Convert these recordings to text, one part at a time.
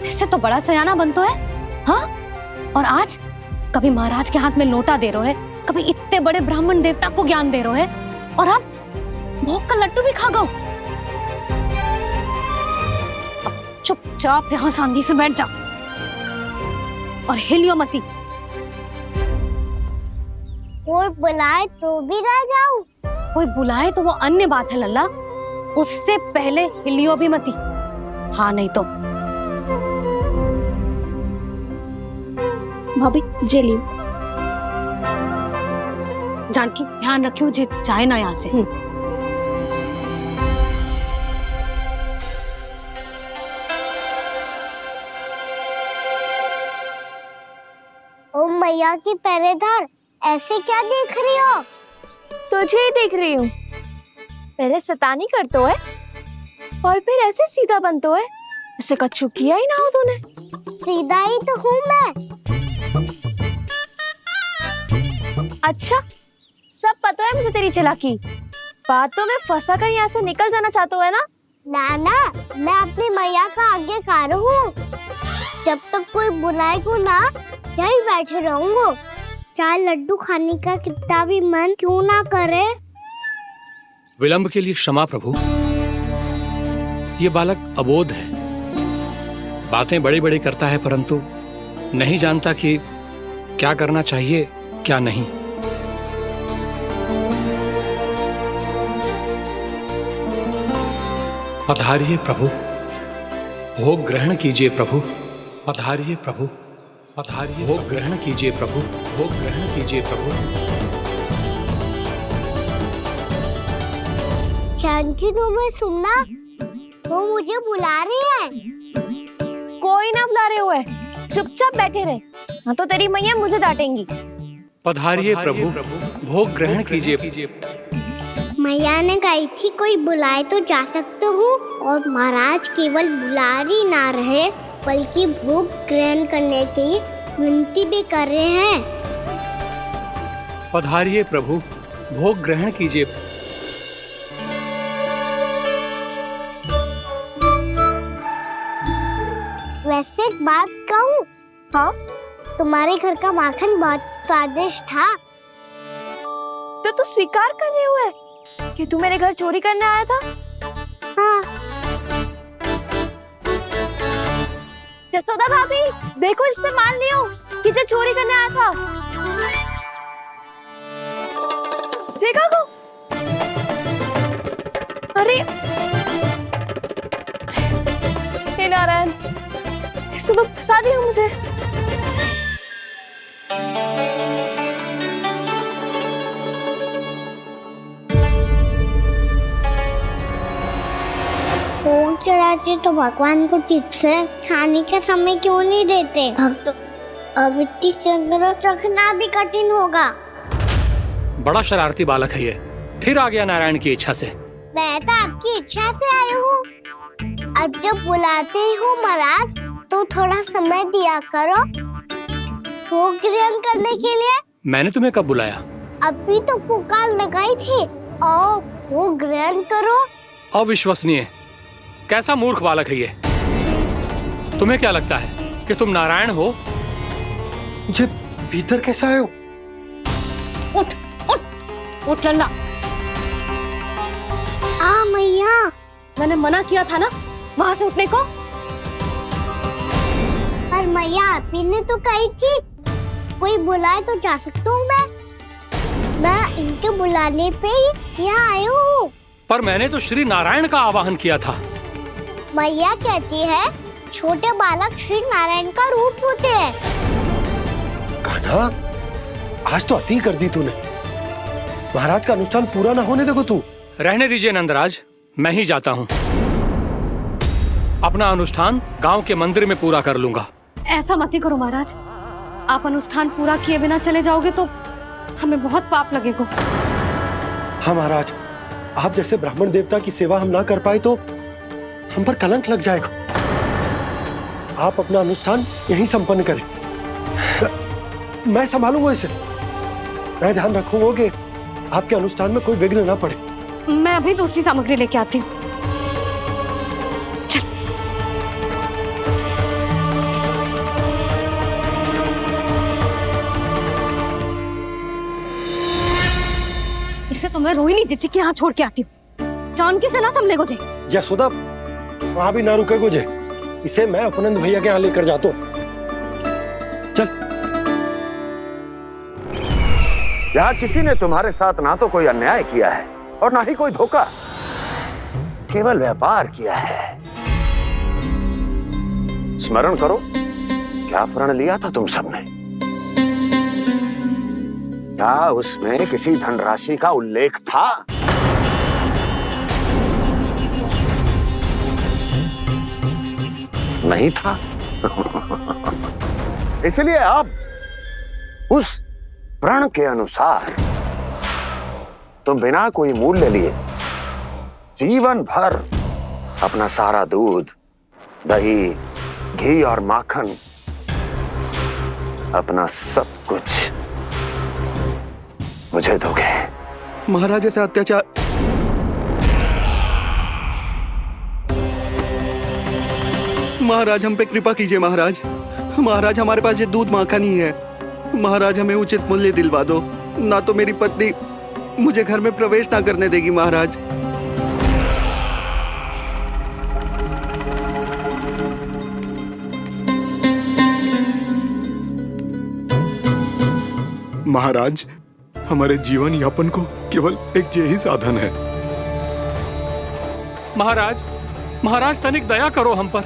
इससे तो बड़ा सयाना बन तो है। हाँ, और आज कभी महाराज के हाथ में लोटा दे रहे है, कभी इतने बड़े ब्राह्मण देवता को ज्ञान दे रहे है, और अब भोग का लड्डू भी खा गो। चुपचाप यहाँ शांति से बैठ जा और हिलियो मती। कोई बुलाए तो भी ना जाऊं? कोई बुलाए तो वो अन्य बात है लल्ला, उससे पहले हिलियो भी मती। हाँ नहीं तो। भाभी जे लियो। जानकी ध्यान रखियो जे जाए ना यहाँ से। ओ मैया की पहरेदार, ऐसे क्या देख रही हो? तुझे ही देख रही हूँ। पहले शैतानी करतो है और फिर ऐसे सीधा बनतो है, ऐसे कछु किया ही ना हो तूने। सीधा ही तो हूँ मैं। अच्छा, सब पता है मुझे तेरी चालाकी। बातों में फंसा कर यहाँ से निकल जाना चाहते हो है ना? नाना, मैं अपनी मैया का आज्ञाकार हूँ। जब तक कोई बुलाएगा ना, यहीं बैठे रहूंगा, चाहे लड्डू खाने का कितना भी मन क्यों ना करे। विलंब के लिए क्षमा प्रभु। ये बालक अबोध है, बातें बड़ी बड़ी करता है परंतु नहीं जानता कि क्या करना चाहिए क्या नहीं। पधारिए प्रभु, भोग ग्रहण कीजिए प्रभु। पधारिए प्रभु, पधारिए, भोग ग्रहण कीजिए प्रभु, भोग ग्रहण कीजिए प्रभु। जानकी, तुम्हें सुनना, वो मुझे बुला रही है। कोई ना बुला रहे हुए, चुपचाप बैठे रहे, हाँ तो तेरी मैया मुझे डांटेंगी। पधारिए प्रभु, भोग ग्रहण कीजिए। मैया ने कही थी कोई बुलाए तो जा सकते हूँ, और महाराज केवल बुला रही ना रहे बल्कि भोग ग्रहण करने की विनती भी कर रहे हैं। पधारिए प्रभु, भोग ग्रहण कीजिए। वैसे एक बात कहूँ? हाँ? तुम्हारे घर का माखन बहुत स्वादिष्ट था। तो तू स्वीकार कर रहे हुए कि तू मेरे घर चोरी करने आया था? हाँ। जसोदा भाभी, देखो इसने मान लियो कि जो चोरी करने आया था। देखा को? अरे हे नारायण, इसने तो फंसा दिया मुझे। भोग चढ़ाते तो भगवान को ठीक से खाने का समय क्यों नहीं देते? भक्त अब इतनी संग्रह रखना भी कठिन होगा। बड़ा शरारती बालक है ये, फिर आ गया नारायण की इच्छा से। मैं तो आपकी इच्छा से आई हूँ। अब जब बुलाते ही हो महाराज, तो थोड़ा समय दिया करो भोग ग्रहण करने के लिए। मैंने तुम्हें कब बुलाया? अभी तो पुकार लगाई थी, आओ भोग ग्रहण करो। अविश्वसनीय, कैसा मूर्ख बालक है ये। तुम्हें क्या लगता है कि तुम नारायण हो? मुझे भीतर कैसे आए हो? उठ उठ उठ लल्ला। मैया, मैंने मना किया था ना वहां से उठने को। पर मैया, आपी ने तो कही थी कोई बुलाए तो जा सकता हूँ मैं इनके बुलाने पे ही यहाँ आई हूँ। पर मैंने तो श्री नारायण का आवाहन किया था। मैया कहती है छोटे बालक श्री नारायण का रूप होते हैं। कान्हा, आज तो अति कर दी तूने। महाराज का अनुष्ठान पूरा ना होने देखो तू। रहने दीजिए नंदराज, मैं ही जाता हूँ। अपना अनुष्ठान गांव के मंदिर में पूरा कर लूंगा। ऐसा मत ही करो महाराज, आप अनुष्ठान पूरा किए बिना चले जाओगे तो हमें बहुत पाप लगेगा। हाँ महाराज, आप जैसे ब्राह्मण देवता की सेवा हम ना कर पाए तो हम पर कलंक लग जाएगा। आप अपना अनुष्ठान यहीं संपन्न करें, मैं संभालूंगा इसे। मैं ध्यान रखूंगा कि आपके अनुष्ठान में कोई विघ्न ना पड़े। मैं अभी दूसरी सामग्री लेके आती हूँ। चल। मैं रोहिणी जीजी के यहाँ छोड़ के आती हूँ। जानकी से ना संभले को जे। यशोदा वहां भी ना रुके को जे, इसे मैं अपनंद भैया के यहाँ लेकर जाता हूँ। चल। यहाँ किसी ने तुम्हारे साथ ना तो कोई अन्याय किया है और ना ही कोई धोखा, केवल व्यापार किया है। स्मरण करो, क्या प्रण लिया था तुम सबने? क्या उसमें किसी धनराशि का उल्लेख था? नहीं था। इसलिए अब उस प्रण के अनुसार तुम बिना कोई मूल्य लिए जीवन भर अपना सारा दूध, दही, घी और माखन, अपना सब कुछ मुझे दोगे। महाराज ऐसा अत्याचार। महाराज हम पे कृपा कीजिए महाराज। महाराज हमारे पास ये दूध माखन ही है। महाराज हमें उचित मूल्य दिलवा दो, ना तो मेरी पत्नी मुझे घर में प्रवेश ना करने देगी महाराज। महाराज हमारे जीवन यापन को केवल एक यही साधन है। महाराज, महाराज तनिक दया करो हम पर।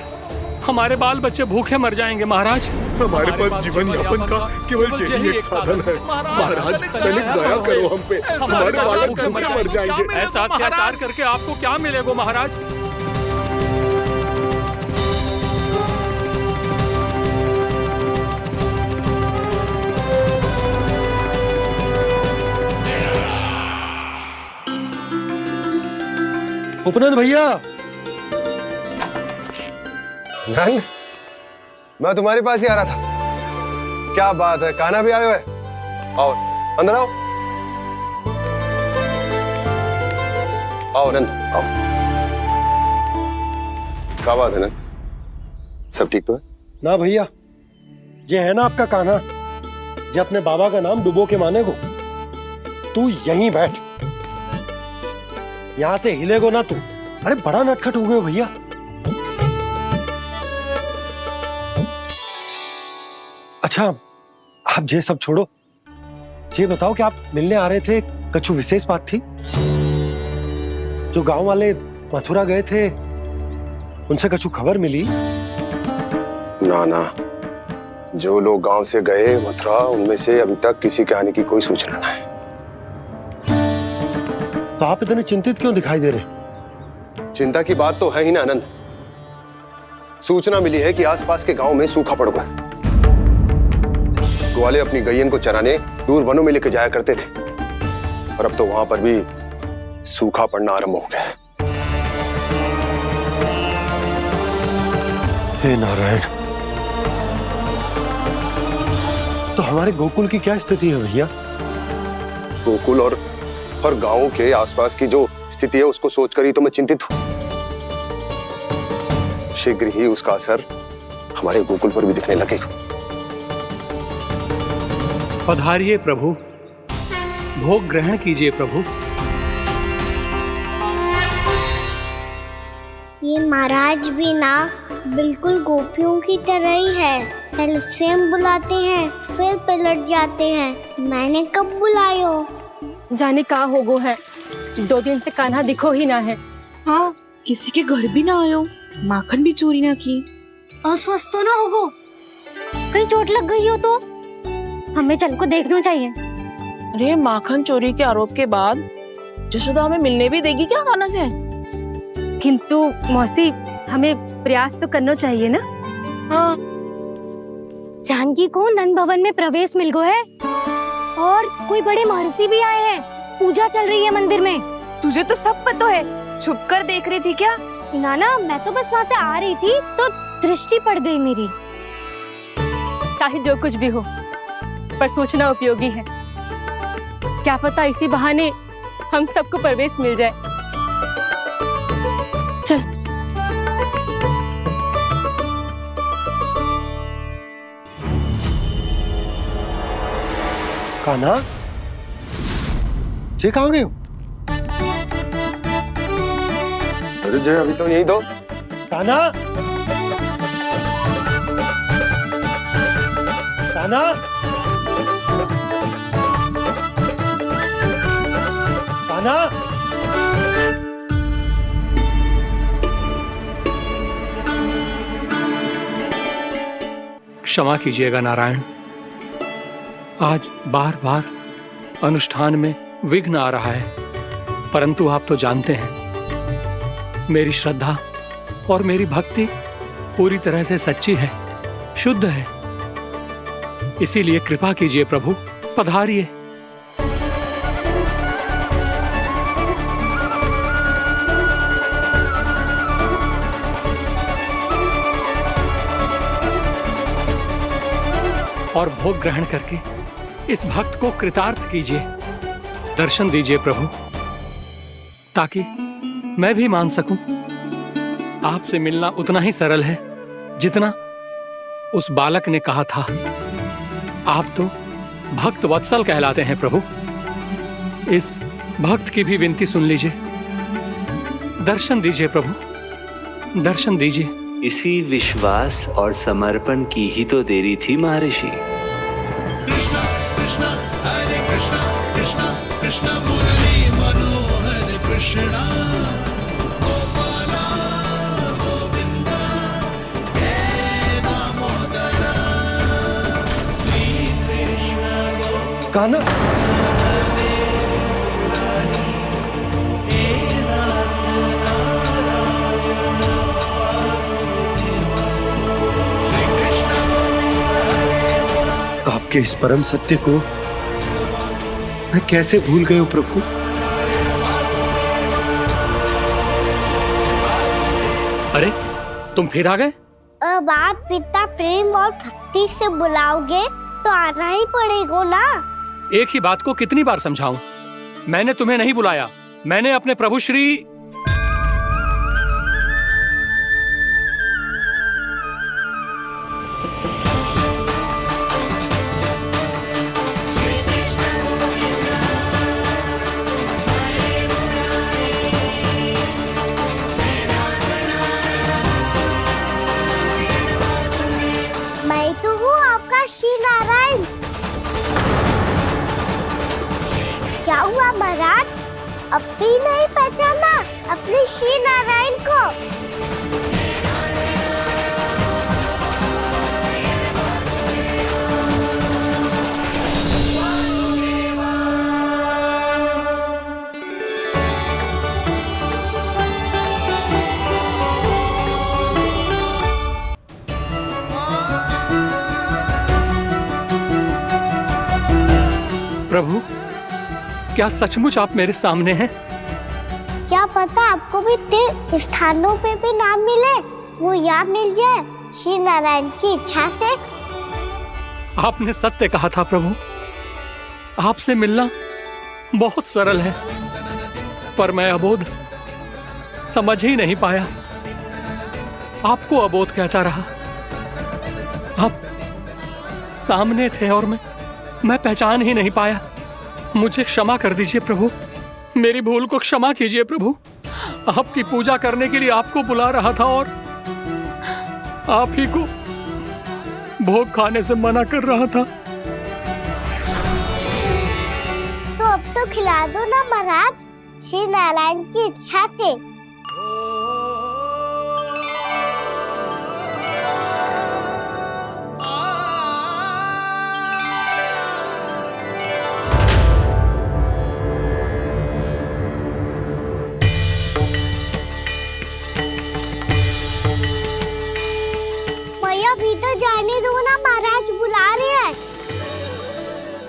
हमारे बाल बच्चे भूखे मर जाएंगे महाराज। हमारे पास जीवन यापन का केवल यही एक साधन है। महाराज तनिक दया करो हम पे, हमारे बालक भूखे मर जाएंगे। ऐसा अत्याचार करके आपको क्या मिलेगा महाराज? उपनंद भैया। नंद, मैं तुम्हारे पास ही आ रहा था। क्या बात है, कान्हा भी आयो है? आओ अंदर आओ। आओ नंद आओ। क्या बात है नंद, सब ठीक तो है? ना भैया, ये है ना आपका कान्हा, ये अपने बाबा का नाम डुबो के माने को। तू यहीं बैठ, यहां से हिलेगो ना तू। अरे बड़ा नटखट हो गए हो भैया। अच्छा आप ये सब छोड़ो, ये बताओ कि आप मिलने आ रहे थे, कछु विशेष बात थी? जो गांव वाले मथुरा गए थे उनसे कछु खबर मिली? ना ना, जो लोग गांव से गए मथुरा, उनमें से अभी तक किसी के आने की कोई सूचना नहीं। तो आप इतने चिंतित क्यों दिखाई दे रहे? चिंता की बात तो है ही ना आनंद। सूचना मिली है कि आसपास के गांव में सूखा पड़ गया। ग्वाले अपनी गैयन को चराने दूर वनों में लेकर जाया करते थे, और अब तो वहां पर भी सूखा पड़ना आरंभ हो गया है। हे नारायण, तो हमारे गोकुल की क्या स्थिति है भैया? गोकुल और गांवों के आसपास की जो स्थिति है उसको सोचकर ही तो मैं चिंतित हूं। शीघ्र ही उसका असर हमारे गोकुल पर भी दिखने लगेगा। पधारिए प्रभु, भोग ग्रहण कीजिए प्रभु। ये महाराज भी ना बिल्कुल गोपियों की तरह ही है। पहले स्वयं बुलाते हैं, फिर पलट जाते हैं। मैंने कब बुलायो? जाने का होगो है, 2 दिन से कान्हा दिखो ही ना है। हाँ, किसी के घर भी ना आयो, माखन भी चोरी ना की। अस्वस्थ तो ना होगो, कहीं चोट लग गई हो तो? हमें चल को देखना चाहिए। अरे माखन चोरी के आरोप के बाद जशोदा हमें मिलने भी देगी क्या कान्हा से? किंतु मौसी, हमें प्रयास तो करना चाहिए ना। हाँ, जानकी को नंद भवन में प्रवेश मिल गो है और कोई बड़े महर्षि भी आए हैं। पूजा चल रही है मंदिर में। तुझे तो सब पता है, छुप कर देख रही थी क्या? ना, मैं तो बस वहाँ से आ रही थी तो दृष्टि पड़ गई मेरी। चाहे जो कुछ भी हो, पर सूचना उपयोगी है। क्या पता इसी बहाने हम सबको प्रवेश मिल जाए। चल। कान्हा, ये कहाँ गए हो? मुझे अभी तो यही दो। कान्हा, कान्हा, कान्हा। क्षमा कीजिएगा नारायण, आज बार बार अनुष्ठान में विघ्न आ रहा है, परंतु आप तो जानते हैं मेरी श्रद्धा और मेरी भक्ति पूरी तरह से सच्ची है, शुद्ध है। इसीलिए कृपा कीजिए प्रभु, पधारिए। और भोग ग्रहण करके इस भक्त को कृतार्थ कीजिए। दर्शन दीजिए प्रभु, ताकि मैं भी मान सकूं। आपसे मिलना उतना ही सरल है जितना उस बालक ने कहा था। आप तो भक्त वत्सल कहलाते हैं प्रभु। इस भक्त की भी विनती सुन लीजिए। दर्शन दीजिए प्रभु, दर्शन दीजिए। इसी विश्वास और समर्पण की ही तो देरी थी महर्षि। कृष्णा कृष्णा हरे कृष्णा कृष्णा कृष्णा मुरली मनोहर कृष्णा गोपाला गोविंदा हे दामोदरा श्री कृष्ण कान्हा, आपके इस परम सत्य को मैं कैसे भूल गया हूं प्रभु। अरे तुम फिर आ गए? अब आप इतना प्रेम और भक्ति से बुलाओगे तो आना ही पड़ेगा ना। एक ही बात को कितनी बार समझाऊं? मैंने तुम्हें नहीं बुलाया, मैंने अपने प्रभु श्री मैं तो हूँ आपका श्री नारायण। क्या हुआ महाराज, अब भी नहीं पहचाना अपने श्री नारायण को? प्रभु, क्या सचमुच आप मेरे सामने हैं? क्या पता आपको भी तीर्थ स्थानों पे भी नाम मिले, वो यहाँ मिल जाए श्री नारायण की इच्छा से। आपने सत्य कहा था प्रभु, आपसे मिलना बहुत सरल है, पर मैं अबोध समझ ही नहीं पाया। आपको अबोध कहता रहा। आप सामने थे और मैं पहचान ही नहीं पाया। मुझे क्षमा कर दीजिए प्रभु, मेरी भूल को क्षमा कीजिए प्रभु। आपकी पूजा करने के लिए आपको बुला रहा था और आप ही को भोग खाने से मना कर रहा था। तो अब तो खिला दो ना महाराज, श्री नारायण की इच्छा से। भीतर जाने दो ना, महाराज बुला रहे हैं।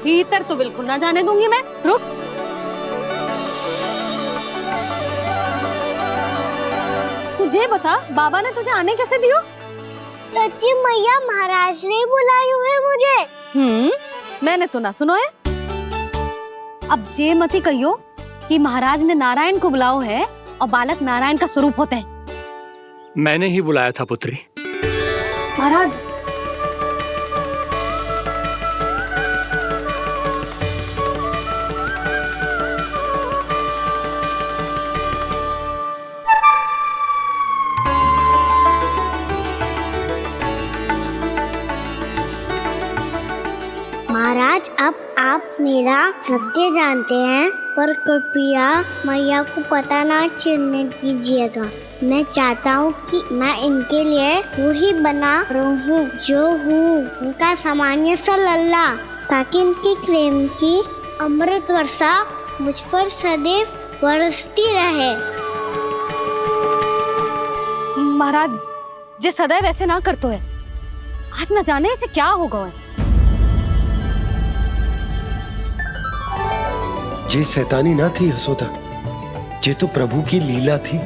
भीतर तो बिल्कुल ना जाने दूंगी मैं, रुक। तुझे बता, बाबा ने तुझे आने कैसे दियो? सच्ची मैया, महाराज ने बुलाई हुई मुझे। मैंने तो ना सुनो है। अब जे मती कहियो कि महाराज ने नारायण को बुलाओ है और बालक नारायण का स्वरूप होते हैं। मैंने ही बुलाया था पुत्री। महाराज, महाराज अब आप मेरा सत्य जानते हैं, पर कृपया मैया को पता ना चलने दीजिएगा। मैं चाहता हूँ कि मैं इनके लिए वही बना रहूँ जो हूँ, उनका सामान्य सा लल्ला, ताकि इनके प्रेम की अमृत वर्षा मुझ पर सदैव बरसती रहे। महाराज जे सदैव ऐसे ना करतो है, आज न जाने इसे क्या होगा है। जे शैतानी ना थी यशोदा, जे तो प्रभु की लीला थी।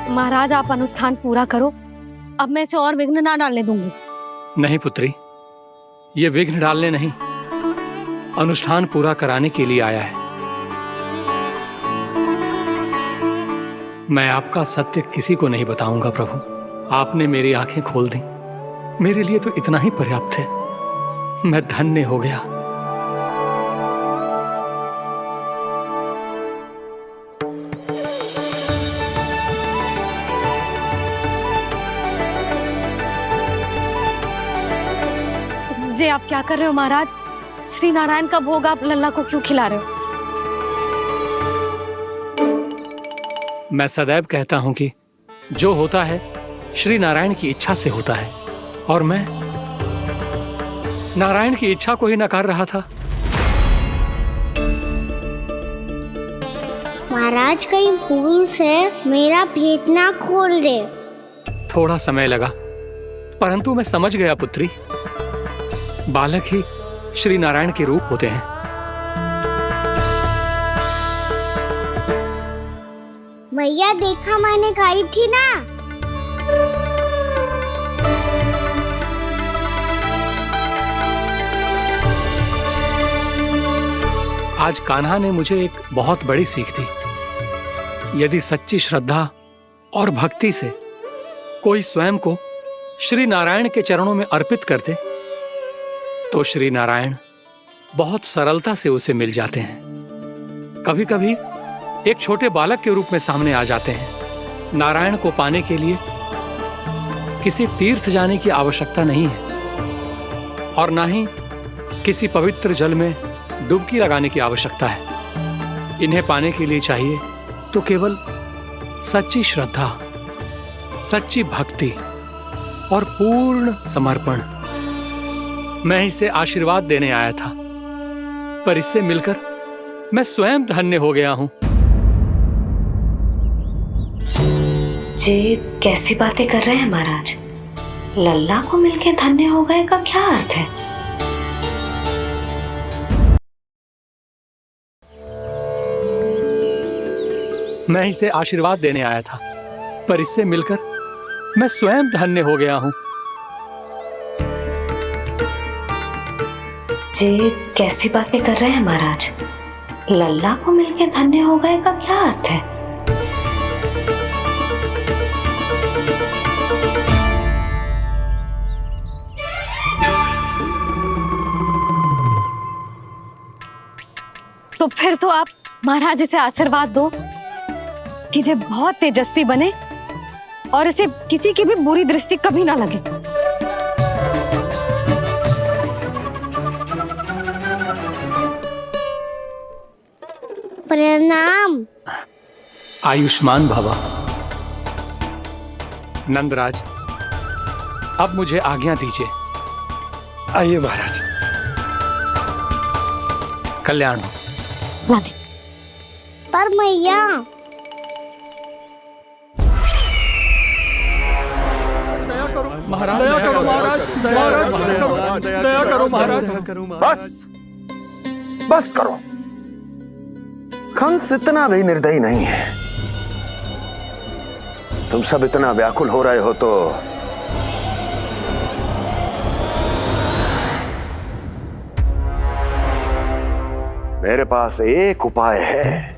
महाराज आप अनुष्ठान पूरा करो, अब मैं इसे और विघ्न ना डालने दूंगी। नहीं पुत्री, ये विघ्न डालने नहीं, अनुष्ठान पूरा कराने के लिए आया है। मैं आपका सत्य किसी को नहीं बताऊंगा प्रभु। आपने मेरी आंखें खोल दी, मेरे लिए तो इतना ही पर्याप्त है। मैं धन्य हो गया। जे आप क्या कर रहे हो महाराज? श्री नारायण का भोग आप लल्ला को क्यों खिला रहे हो? मैं सदैव कहता हूं कि जो होता है श्री नारायण की इच्छा से होता है, और मैं नारायण की इच्छा को ही नकार रहा था। महाराज कहीं भूल से मेरा भेद ना खोल दे। थोड़ा समय लगा, परंतु मैं समझ गया पुत्री। बालक ही श्री नारायण के रूप होते हैं। मैया देखा मैंने खाई थी ना। आज कान्हा ने मुझे एक बहुत बड़ी सीख दी। यदि सच्ची श्रद्धा और भक्ति से कोई स्वयं को श्री नारायण के चरणों में अर्पित कर दे, तो श्री नारायण बहुत सरलता से उसे मिल जाते हैं। कभी कभी एक छोटे बालक के रूप में सामने आ जाते हैं। नारायण को पाने के लिए किसी तीर्थ जाने की आवश्यकता नहीं है, और ना ही किसी पवित्र जल में डुबकी लगाने की आवश्यकता है। इन्हें पाने के लिए चाहिए तो केवल सच्ची श्रद्धा, सच्ची भक्ति और पूर्ण समर्पण। मैं इसे आशीर्वाद देने आया था, पर इससे मिलकर मैं स्वयं धन्य हो गया हूं। जी कैसी बातें कर रहे हैं महाराज? लल्ला को मिलके धन्य हो गए का क्या अर्थ है? मैं इसे आशीर्वाद देने आया था, पर इससे मिलकर मैं स्वयं धन्य हो गया हूं। जी कैसी बातें कर रहे हैं महाराज? लल्ला को मिलके धन्य हो गए का क्या अर्थ है? तो फिर तो आप महाराज इसे आशीर्वाद दो कि जे बहुत तेजस्वी बने और इसे किसी की भी बुरी दृष्टि कभी ना लगे। प्रणाम। आयुष्मान भव। नंदराज, अब मुझे आज्ञा दीजिए। आइए महाराज। कल्याण हो। पर मैया महाराज, दया करो महाराज, दया करो महाराज। बस बस करो। कंस इतना भी निर्दयी नहीं है। तुम सब इतना व्याकुल हो रहे हो तो मेरे पास एक उपाय है।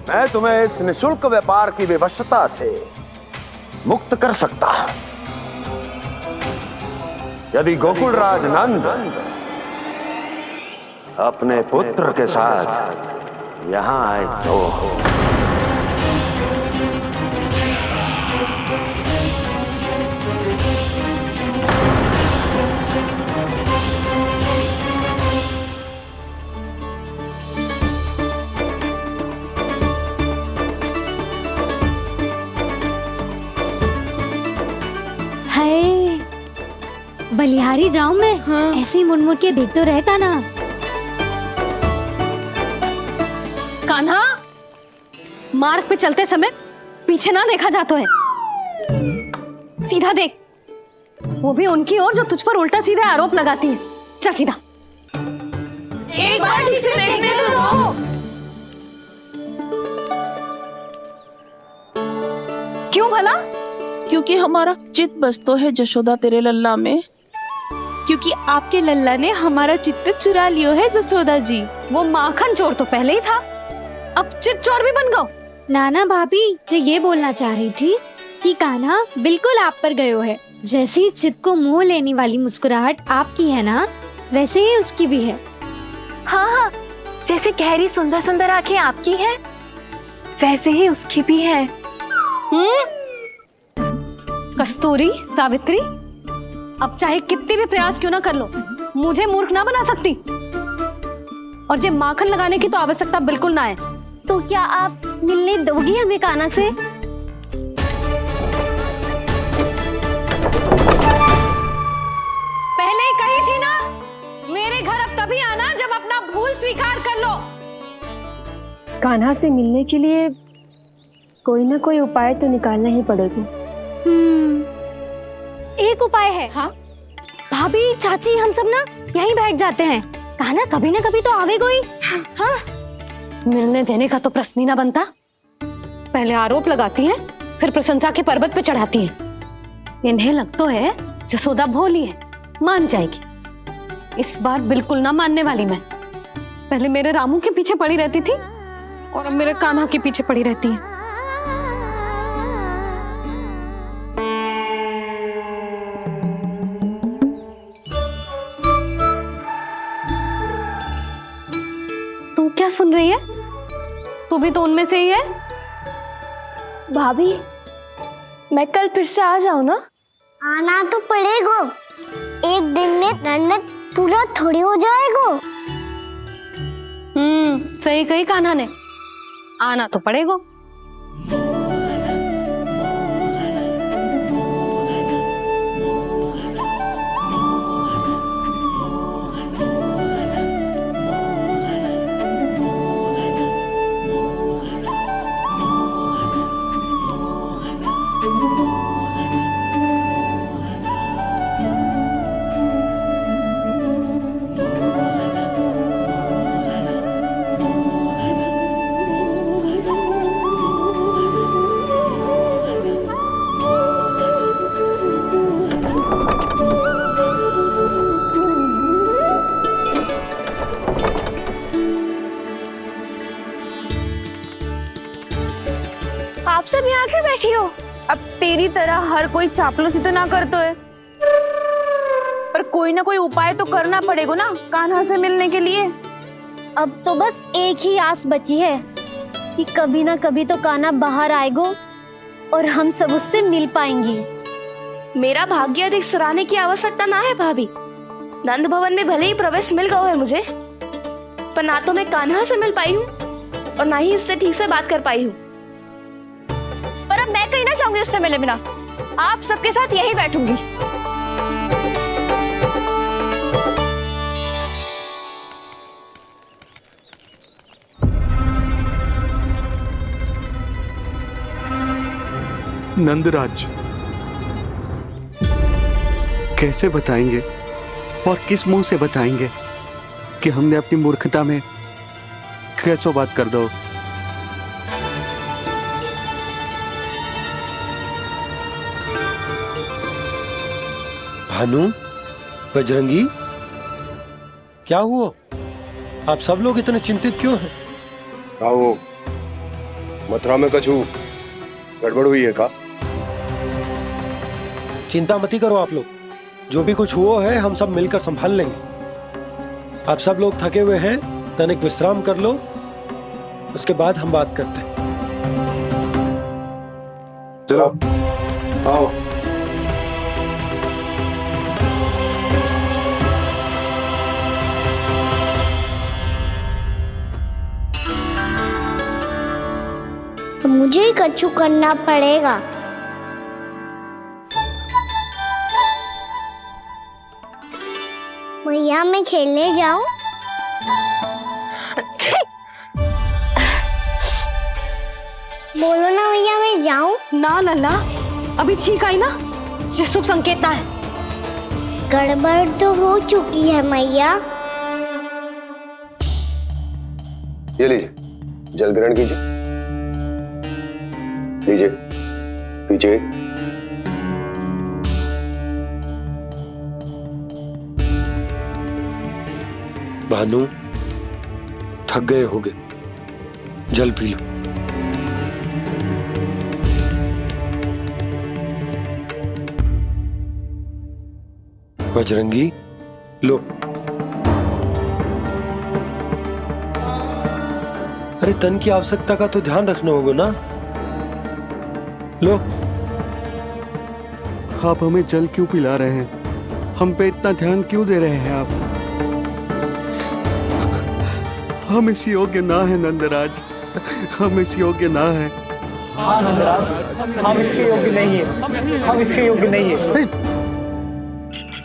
मैं तुम्हें इस निःशुल्क व्यापार की विवशता से मुक्त कर सकता हूं। यदि गोकुलराज नंद अपने पुत्र के साथ यहां आए तो हाय, बलिहारी जाऊं मैं? हाँ। ऐसे ही मुड़ मुड़ के देख तो रहता ना। कान्हा, मार्ग पे चलते समय पीछे ना देखा जाता है, सीधा देख। वो भी उनकी ओर जो तुझ पर उल्टा सीधा आरोप लगाती है। चल सीधा। एक बार ठीक से देखने तो दो। क्यों भला? क्योंकि हमारा चित्त बसतो है जशोदा तेरे लल्ला में। क्योंकि आपके लल्ला ने हमारा चित्त चुरा लियो है जसोदा जी। वो माखन चोर तो पहले ही था, अब चित्त चोर भी बन गो। नाना भाभी जो ये बोलना चाह रही थी कि कान्हा बिल्कुल आप पर गयो है। जैसे ही चित्त को मोह लेने वाली मुस्कुराहट आपकी है ना, वैसे ही उसकी भी है। हाँ हाँ, जैसे गहरी सुंदर सुंदर आंखें आपकी हैं, वैसे ही उसकी भी है। कस्तूरी, सावित्री, अब चाहे कितने भी प्रयास क्यों ना कर लो, मुझे मूर्ख ना बना सकती। और जे माखन लगाने की तो आवश्यकता बिल्कुल ना है। तो क्या आप मिलने दोगी हमें कान्हा से? पहले ही कही थी ना, मेरे घर अब तभी आना जब अपना भूल स्वीकार कर लो। कान्हा से मिलने के लिए कोई ना कोई उपाय तो निकालना ही पड़ेगा। एक उपाय है। हाँ भाभी, चाची, हम सब ना यहीं बैठ जाते हैं। कान्हा कभी ना कभी तो आवेगा ही। हाँ, मिलने देने का तो प्रश्न ही ना बनता। पहले आरोप लगाती हैं, फिर प्रशंसा के पर्वत पे चढ़ाती हैं। इन्हें लगता है जसोदा भोली है, मान जाएगी। इस बार बिल्कुल ना मानने वाली मैं। पहले मेरे रामू के पीछे पड़ी रहती थी और अब मेरे कान्हा के पीछे पड़ी रहती है। तू क्या सुन रही है? तू भी तो उनमें से ही है। भाभी, मैं कल फिर से आ जाऊं ना? आना तो पड़ेगा। एक दिन में रन्नत पूरा थोड़ी हो जाएगा। सही कही कान्हा ने, आना तो पड़ेगा। आप सब यहाँ क्यों बैठी हो? अब तेरी तरह हर कोई चापलूसी तो ना करतो है, पर कोई ना कोई उपाय तो करना पड़ेगा ना कान्हा से मिलने के लिए। अब तो बस एक ही आस बची है कि कभी ना कभी तो कान्हा बाहर आएगा और हम सब उससे मिल पाएंगे। मेरा भाग्य अधिक सराहने की आवश्यकता ना है भाभी। नंद भवन में भले ही प्रवेश मिल गया है मुझे, पर ना तो मैं कान्हा से मिल पाई हूँ और ना ही उससे ठीक से बात कर पाई हूँ। पर अब मैं कहीं ना चाहूंगी उससे मिले बिना। आप सबके साथ यहीं बैठूंगी। नंदराज, कैसे बताएंगे और किस मुंह से बताएंगे कि हमने अपनी मूर्खता में कैसो बात कर दो। भानु, बजरंगी, क्या हुआ? आप सब लोग इतने चिंतित क्यों हैं? आओ, मथुरा में कछु गड़बड़ हुई है का? चिंता मत करो आप लोग, जो भी कुछ हुआ है हम सब मिलकर संभाल लेंगे। आप सब लोग थके हुए हैं, तनिक विश्राम कर लो, उसके बाद हम बात करते हैं। चलो, आओ। मुझे ही कछु करना पड़ेगा। मैया मैं खेलने जाऊं? बोलो ना मैया मैं जाऊं? ना लल्ला, अभी छींक आई ना, ये शुभ संकेत ना है। गड़बड़ तो हो चुकी है मैया। ये लीजिए, जल ग्रहण कीजिए। लीजिए, पीछे। भानु, थक गए होगे, जल पी लो। बजरंगी, लो। अरे तन की आवश्यकता का तो ध्यान रखना होगा ना। लो। आप हमें जल क्यों पिला रहे हैं? हम पे इतना ध्यान क्यों दे रहे हैं आप? हम इस योग्य ना है नंदराज, हम इस योग्य ना है। हाँ नंदराज, हम इसके योग्य नहीं है, हम इसके योग्य नहीं है।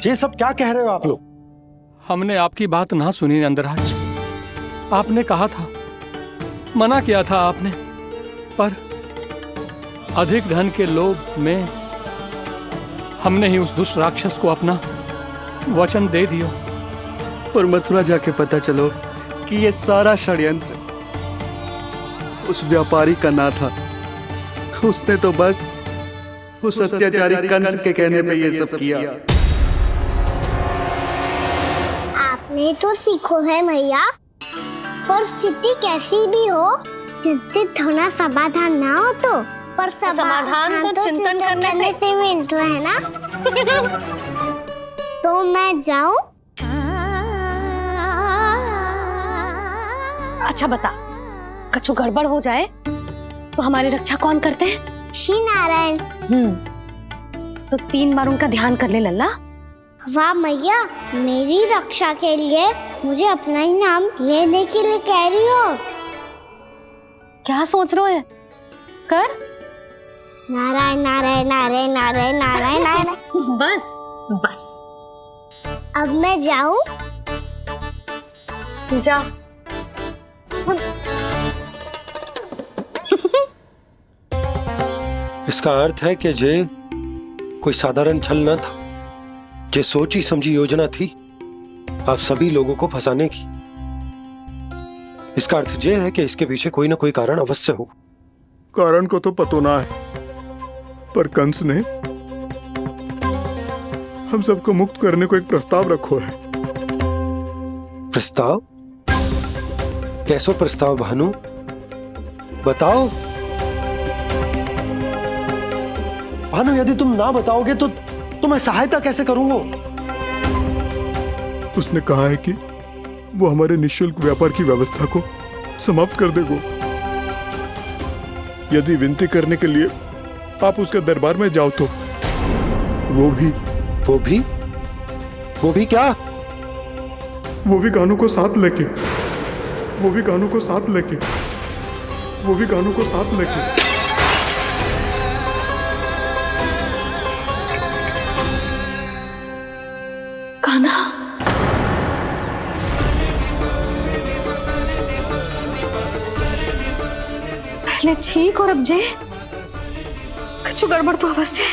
ये सब क्या कह रहे हो आप लोग? हमने आपकी बात ना सुनी नंदराज। आपने कहा था, मना किया था आपने, पर अधिक धन के लोभ में हमने ही उस दुष्ट राक्षस को अपना वचन दे दिया। पर मथुरा जाके पता चलो कि ये सारा षड्यंत्र उस व्यापारी का ना था। उसने तो बस उस अत्याचारी कंस के कहने पे ये सब किया। आपने तो सीखो है मैया, पर स्थिति कैसी भी हो, चिंतित होना समाधान ना हो तो, पर समाधान तो चिंतन करने से मिलता है ना। तो मैं जाऊं? अच्छा बता, कछु गड़बड़ हो जाए तो हमारी रक्षा कौन करते हैं? श्री नारायण। तो 3 बार उनका ध्यान कर ले लल्ला। वाह मैया, मेरी रक्षा के लिए मुझे अपना ही नाम लेने के लिए कह रही हो? क्या सोच रहे हो? कर। नारायण नारायण नारायण नारायण नारायण नारायण। बस बस। अब मैं जाऊं? जा। इसका अर्थ है कि जे कोई साधारण छल न था, जे सोची समझी योजना थी आप सभी लोगों को फंसाने की। इसका अर्थ ये है कि इसके पीछे कोई ना कोई कारण अवश्य हो। कारण को तो पतो ना है, पर कंस ने हम सबको मुक्त करने को एक प्रस्ताव रखो है। प्रस्ताव? कैसो प्रस्ताव भानु, बताओ। भानु, यदि तुम ना बताओगे तो मैं सहायता कैसे करूंगा? उसने कहा है कि वो हमारे निःशुल्क व्यापार की व्यवस्था को समाप्त कर देगा यदि विनती करने के लिए आप उसके दरबार में जाओ तो। वो भी क्या? वो भी गानों को साथ लेके, वो भी गानों को साथ लेके, वो भी गानों को साथ लेके। कान्हा, पहले छींक और अब जे, कुछ गड़बड़ तो अवश्य है।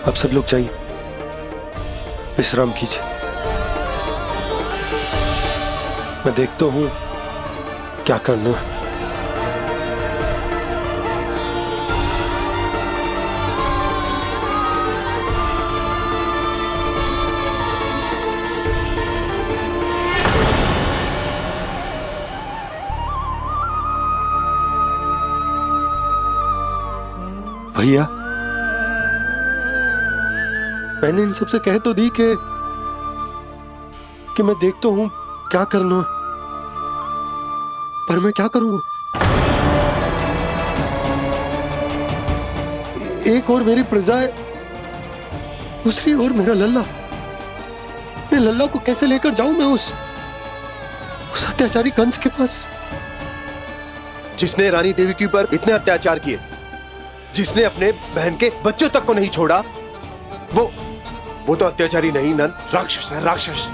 अब सब लोग जाइए, विश्राम कीजिए। मैं देखता हूं क्या करना है। भैया, मैंने इन सबसे कह तो दी कि मैं देखता हूं क्या करना, पर मैं क्या करूंगा? एक और मेरी प्रजा है, दूसरी ओर मेरा लल्ला। मैं लल्ला को कैसे लेकर जाऊं मैं उस अत्याचारी कंस के पास, जिसने रानी देवी के ऊपर इतने अत्याचार किए, जिसने अपने बहन के बच्चों तक को नहीं छोड़ा, वो तो अत्याचारी नहीं नंद, राक्षस है, राक्षस।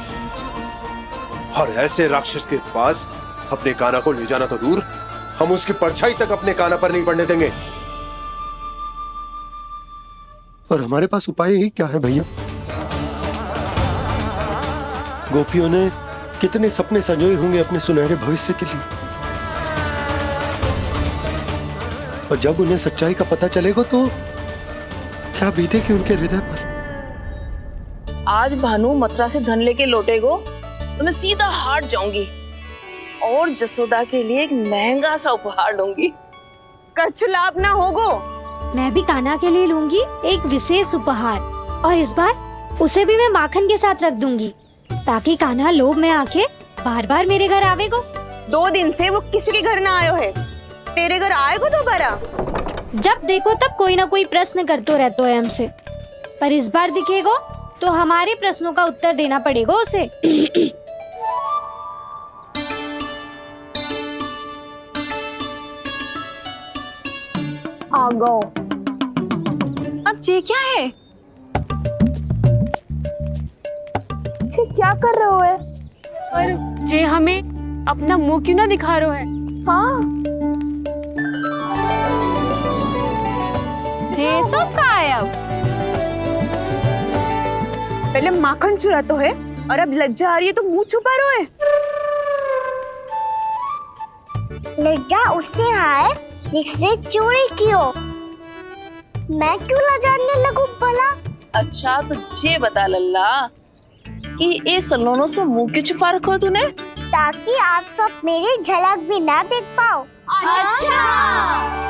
और ऐसे राक्षस के पास अपने कान्हा को ले जाना तो दूर, हम उसकी परछाई तक अपने कान्हा पर नहीं पड़ने देंगे। और हमारे पास उपाय ही क्या है भैया? गोपियों ने कितने सपने संजोए होंगे अपने सुनहरे भविष्य के लिए, और जब उन्हें सच्चाई का पता चलेगा तो क्या बीतेगी उनके हृदय पर। आज भानु मथुरा से धन लेके लौटेगो तो मैं सीधा हाट जाऊंगी और जसोदा के लिए एक महंगा सा उपहार दूंगी। कछु लाभ ना होगो। मैं भी कान्हा के लिए लूंगी एक विशेष उपहार, और इस बार उसे भी मैं माखन के साथ रख दूंगी, ताकि कान्हा लोभ में आके बार बार मेरे घर आवेगो। 2 दिन से वो किसी के घर ना आयो है, तेरे घर आएगो दोबारा? जब देखो तब कोई ना कोई प्रश्न करते रहते है हमसे, पर इस बार दिखेगो तो हमारे प्रश्नों का उत्तर देना पड़ेगा उसे। आ गो। अब ये क्या है? ये क्या कर रहे हो है? और जे हमें अपना मुंह क्यों ना दिखा रहे है? हाँ, जे सब का है अब? पहले माखन चुरा तो है और अब लज्जा आ रही है तो मुंह छुपा रहे है। लज्जा उससे आए जिससे चोरी की हो, मैं क्यों लजाने लगूं भला? अच्छा तो ये बता लल्ला कि ये सलोनों से मुंह क्यों छुपा रखो तूने? ताकि आप सब मेरी झलक भी ना देख पाओ। अच्छा।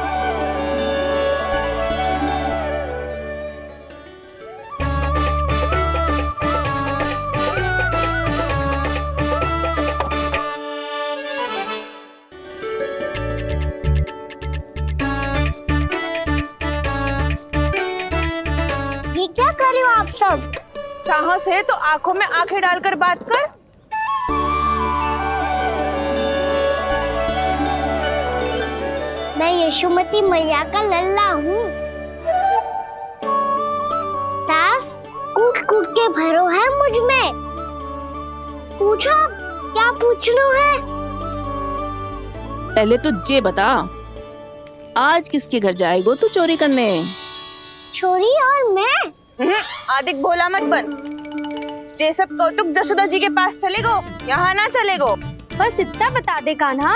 ये क्या कर रहे हो आप सब? साहस है तो आंखों में आंखें डालकर बात कर। मैं यशोमती मैया का लल्ला हूँ। सास कूट कूट के भरो है मुझ में। पूछो क्या पूछना है? पहले तो ये बता, आज किसके घर जाएगो तू चोरी करने? छोरी और मैं? आदिक भोला मत बन। ये सब कौतुक जसोदा जी के पास चलेगो, यहाँ ना चलेगो। बस इतना बता दे कान्हा,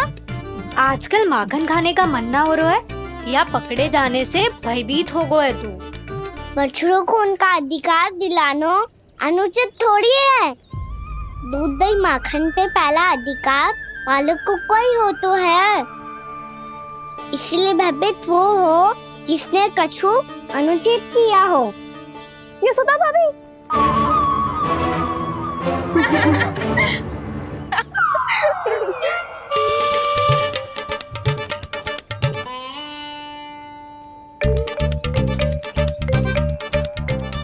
आजकल माखन खाने का मन ना हो रहा है या पकड़े जाने से भयभीत हो गए तू? बछड़ों को उनका अधिकार दिलाना अनुचित थोड़ी है। दूध दही माखन पे पहला अधिकार मालिक को कोई हो तो है, इसलिए भयभीत वो हो जिसने कछु अनुचित किया हो। यशोदा भाभी।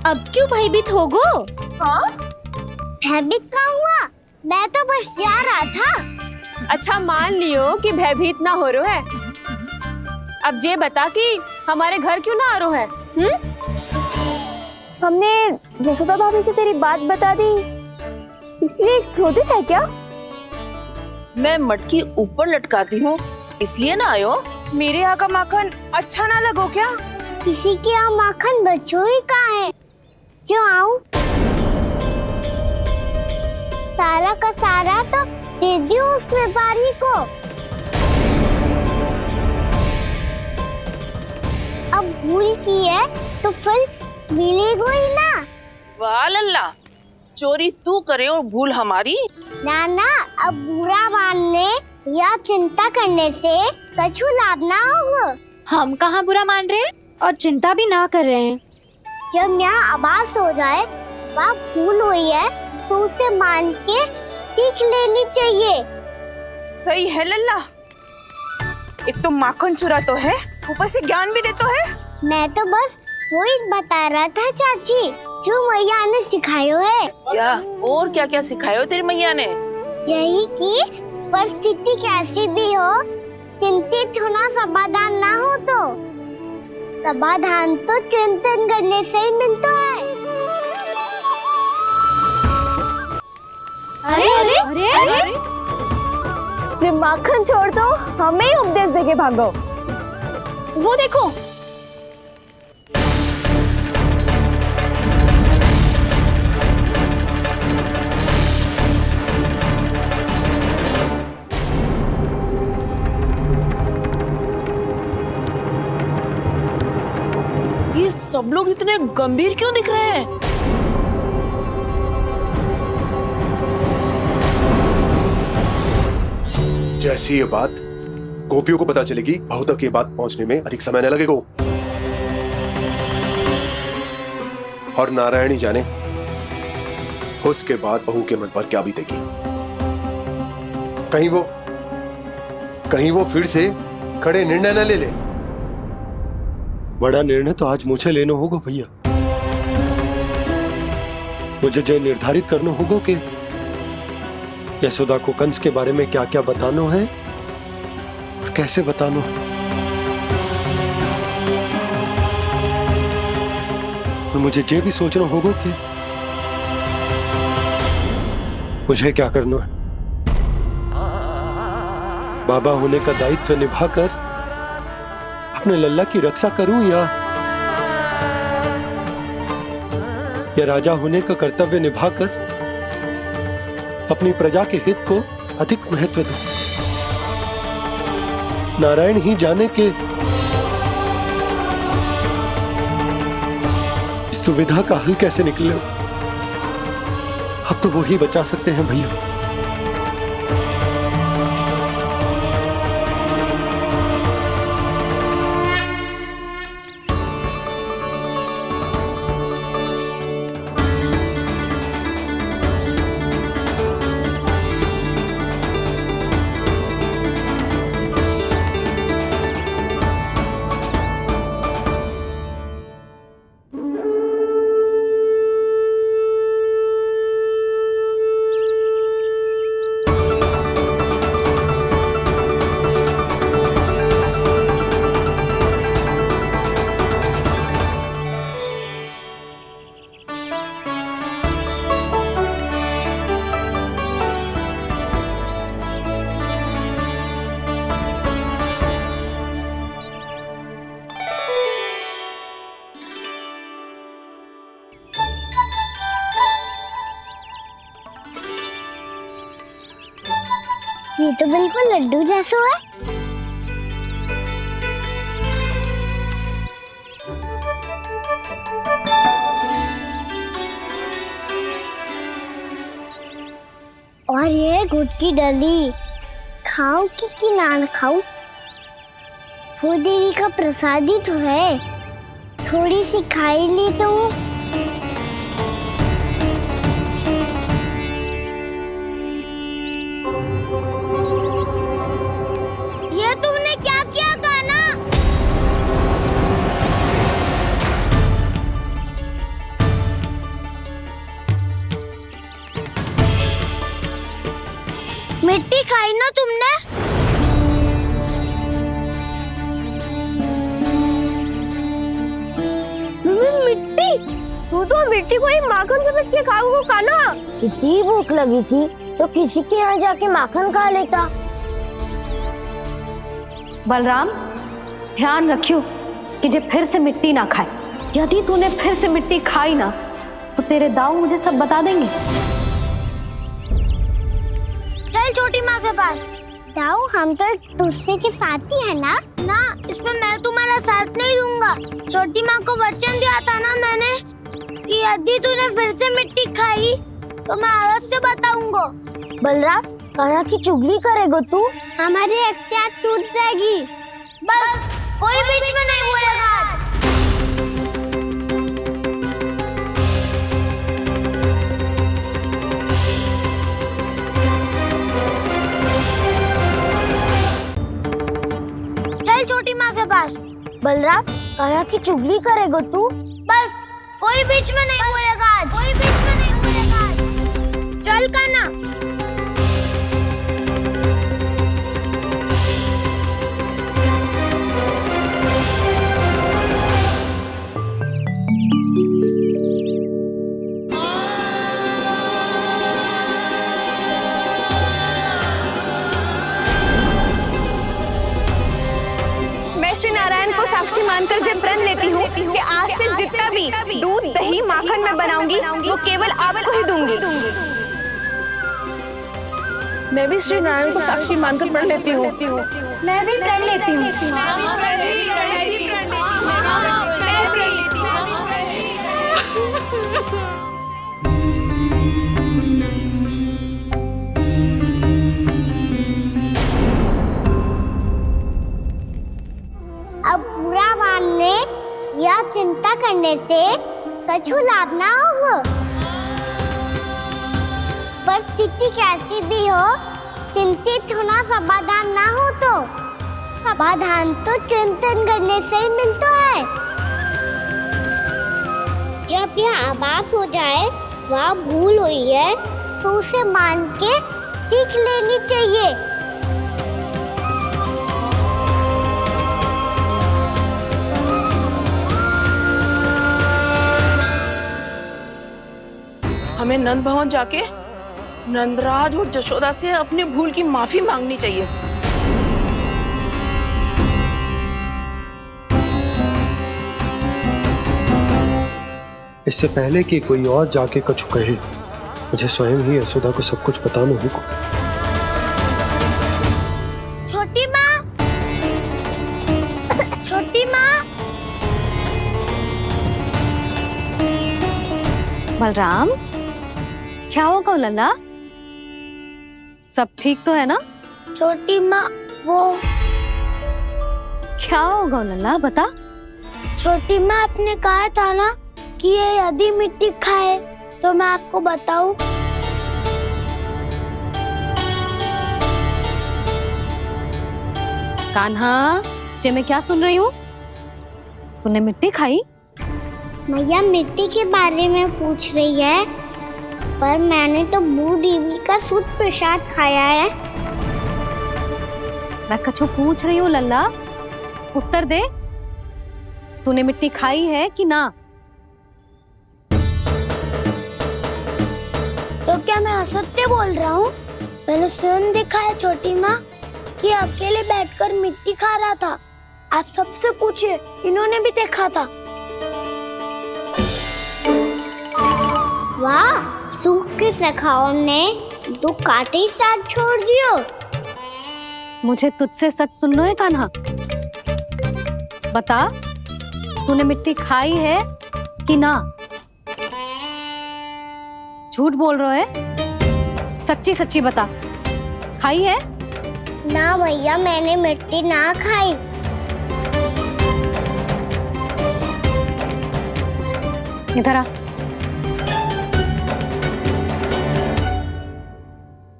अब क्यों भयभीत हो गो? हाँ? भयभीत क्या हुआ? मैं तो बस जा रहा था। अच्छा मान लियो कि भयभीत ना हो रहा है, अब ये बता कि हमारे घर क्यों ना आ रहा है? हमने यशोदा भाभी से तेरी बात बता दी, इसलिए क्रोधित है क्या? मैं मटकी ऊपर लटकाती हूँ इसलिए ना आयो? मेरे यहाँ का माखन अच्छा ना लगो क्या? किसी के यहाँ माखन बचो ही कहाँ है जो आऊं? सारा का सारा तो दे दियो उस व्यापारी को। अब भूल की है तो फल मिलेगा ही ना। वाह लल्ला, चोरी तू करे और भूल हमारी। ना ना, अब बुरा मानने या चिंता करने से कछु लाभ ना होगा। हम कहाँ बुरा मान रहे हैं और चिंता भी ना कर रहे हैं। जब यहाँ आभास हो जाए वहाँ भूल हुई है तो उसे मान के सीख लेनी चाहिए। सही है लल्ला, एक तो माखन चुरा तो है, ऊपर से ज्ञान भी दे तो है। मैं तो बस वही बता रहा था चाची जो मैया ने सिखायो है। क्या और क्या क्या सिखायो तेरी मैया ने? यही कि परिस्थिति कैसी भी हो, चिंतित होना समाधान ना हो तो समाधान तो चिंतन करने से ही मिलता है। अरे अरे अरे अरे जी माखन छोड़ दो, हमें ही उपदेश देके भागो। वो देखो, ये सब लोग इतने गंभीर क्यों दिख रहे हैं? जैसी ये बात गोपियों को पता चलेगी, बहू तक ये बात पहुंचने में अधिक समय न लगेगा। और नारायण ही जाने उसके बाद बहू के मन पर क्या बीतेगी। कहीं वो फिर से खड़े निर्णय न ले ले। बड़ा निर्णय तो आज मुझे लेना होगा भैया। मुझे जो निर्धारित करना होगा कि यशोदा को कंस के बारे में क्या क्या बताना है और कैसे बताना है। और मुझे ये भी सोचना होगा कि मुझे क्या करना है। बाबा होने का दायित्व निभाकर अपने लल्ला की रक्षा करूं या राजा होने का कर्तव्य निभाकर अपनी प्रजा के हित को अधिक महत्व दूं। नारायण ही जाने के इस दुविधा का हल कैसे निकले। अब तो वो ही बचा सकते हैं भैया। ये तो बिल्कुल लड्डू जैसा है। और ये गुड़ की डली खाऊं कि ना खाऊं? वो देवी का प्रसाद ही तो है, थोड़ी सी खाई ली तो। ये तुमने क्या किया कान्हा? मिट्टी खाई ना तुमने? मिट्टी? तू तो मिट्टी को ही माखन समझ के खाओगे कान्हा। इतनी भूख लगी थी तो किसी के यहाँ जाके माखन खा लेता। बलराम, ध्यान रखियो कि जे फिर से मिट्टी ना खाए। यदि तूने फिर से मिट्टी खाई ना तो तेरे दाऊ मुझे सब बता देंगे। चल छोटी माँ के पास। दाऊ, हम तो एक दूसरे के साथी है ना? ना, इसमें मैं तुम्हारा साथ नहीं दूंगा। छोटी माँ को वचन दिया था ना मैंने कि यदि तूने फिर से मिट्टी खाई तो मैं अवश्य बताऊंगा। बलराम, कान्हा की चुगली करेगा तू? हमारी अख्तियार टूट जाएगी। बस कोई बीच में नहीं बोलेगा आज। चल छोटी माँ के पास। बलराम, कान्हा की चुगली करेगा तू? बस कोई बीच में नहीं बोलेगा आज। कोई बीच में नहीं बोलेगा आज। चल कान्हा। साक्षी मानकर जब प्रण लेती हूँ कि आज से जितना भी दूध दही माखन मैं बनाऊंगी वो केवल आपको ही दूंगी। मैं भी श्री नारायण को साक्षी मानकर प्रण लेती हूँ। मैं भी प्रण लेती हूँ। अब बुरा मानने या चिंता करने से कछु लाभ ना होगा। परिस्थिति कैसी भी हो, चिंतित होना समाधान ना हो तो समाधान तो चिंतन करने से ही मिलता है। जब यह आभास हो जाए वह भूल हुई है तो उसे मान के सीख लेनी चाहिए। हमें नंद भवन जाके नंदराज और जशोदा से अपनी भूल की माफी मांगनी चाहिए। इससे पहले कि कोई और जाके कछु कहे, मुझे स्वयं ही यशोदा को सब कुछ बताना होगा। छोटी माँ, छोटी माँ। बलराम, क्या होगा लल्ला? सब ठीक तो है ना? छोटी माँ, वो क्या होगा लल्ला, बता। छोटी माँ, आपने कहा था ना कि ये यदि मिट्टी खाए तो मैं आपको बताऊं। कान्हा, जे मैं क्या सुन रही हूँ? तूने मिट्टी खाई? मैया मिट्टी के बारे में पूछ रही है, पर मैंने तो भू देवी का शुद्ध प्रसाद खाया है। मैं कछु पूछ रही हूँ लल्ला, उत्तर दे। तूने मिट्टी खाई है कि ना? तो क्या मैं असत्य बोल रहा हूँ? मैंने स्वयं देखा है छोटी माँ कि अकेले बैठकर मिट्टी खा रहा था। आप सबसे पूछिए, इन्होंने भी देखा था। वाह, सूख के सखाओ ने दो कांटे ही साथ छोड़ दियो। मुझे तुझसे सच सुनना है कान्हा। बता, तूने मिट्टी खाई है कि ना? झूठ बोल रहा है, सच्ची सच्ची बता, खाई है? ना भैया, मैंने मिट्टी ना खाई। इधर आ।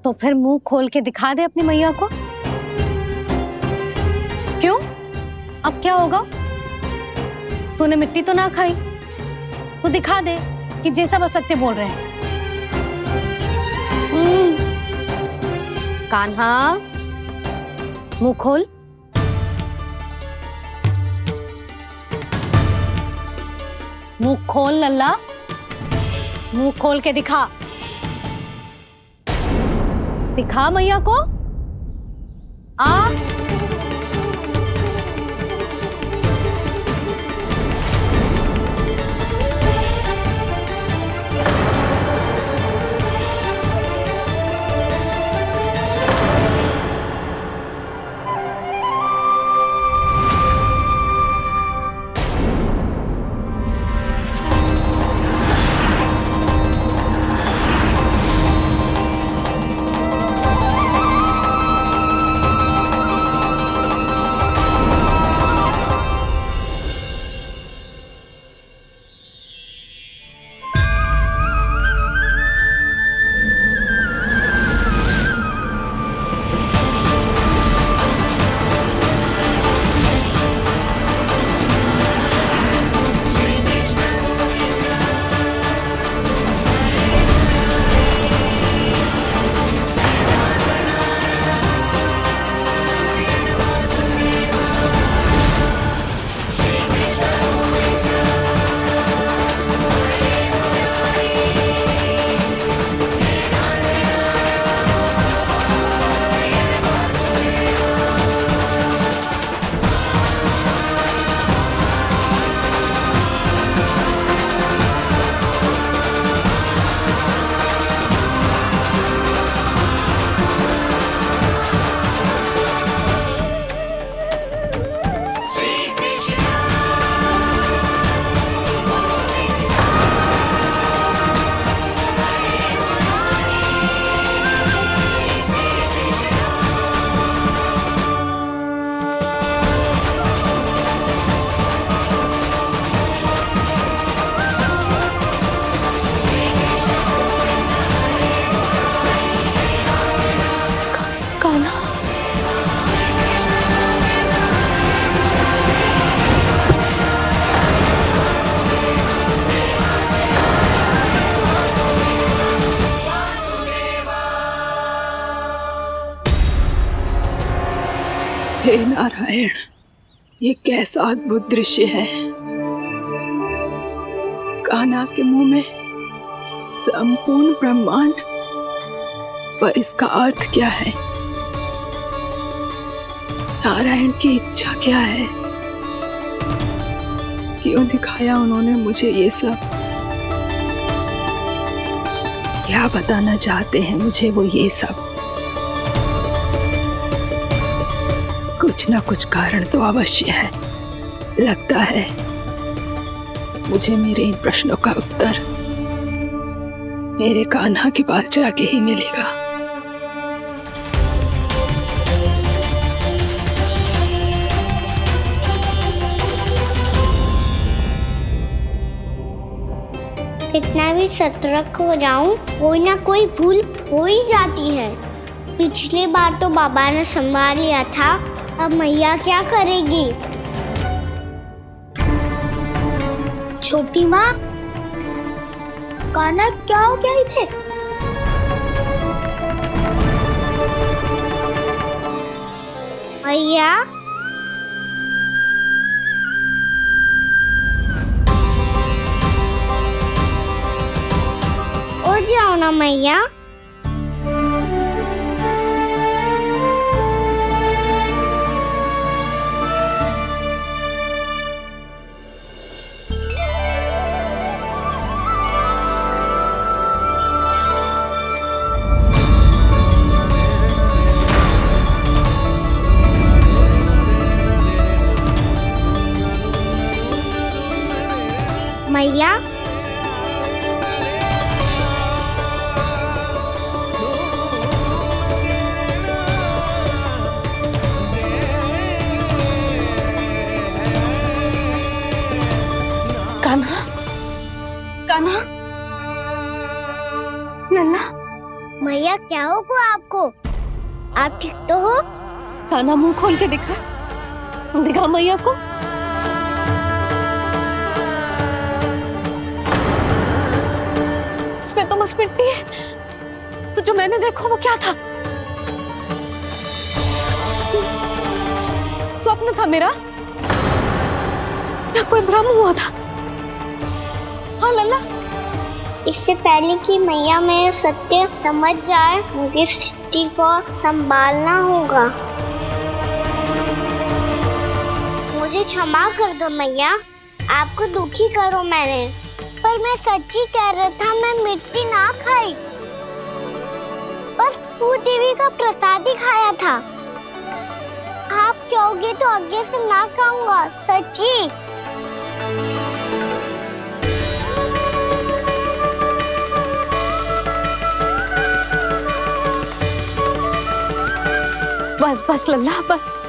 तो फिर मुंह खोल के दिखा दे अपनी मैया को। क्यों? अब क्या होगा? तूने मिट्टी तो ना खाई, तो दिखा दे कि जे सब असत्य बोल रहे हैं। कान्हा, मुंह खोल। मुंह खोल लल्ला, मुंह खोल के दिखा। दिखा मैया को। आ हे नारायण, ये कैसा अद्भुत दृश्य है। कान्हा के मुंह में संपूर्ण ब्रह्मांड, पर इसका अर्थ क्या है? नारायण की इच्छा क्या है? क्यों दिखाया उन्होंने मुझे ये सब? क्या बताना चाहते हैं मुझे वो ये सब? कुछ ना कुछ कारण तो अवश्य है। लगता है मुझे मेरे इन प्रश्नों का उत्तर मेरे कान्हा के पास जाके ही मिलेगा। कितना भी सतर्क हो जाऊं, कोई ना कोई भूल हो ही जाती है। पिछली बार तो बाबा ने संभाल लिया था, अब मैया क्या करेगी? छोटी माँ, कान्हा क्या हो गया इधर? मैया, उठ जाओ ना मैया। मैया, कान्हा, कान्हा, लल्ला। मैया क्या होगा आपको? आप ठीक तो हो? कान्हा मुंह खोल के दिखा, दिखा मैया को। इसमें तो बस मिट्टी है, तो जो मैंने देखा वो क्या था? स्वप्न था मेरा या कोई भ्रम हुआ था? हाँ लल्ला, इससे पहले कि मैया मेरे सत्य समझ जाए, मुझे स्थिति को संभालना होगा। मुझे क्षमा कर दो मैया, आपको दुखी करो मैंने, पर मैं सच्ची कह रहा था, मैं मिट्टी ना खाई, बस भूदेवी का प्रसाद ही खाया था। आप कहोगे तो आगे से ना खाऊंगा, सच्ची। बस बस लल्ला, बस।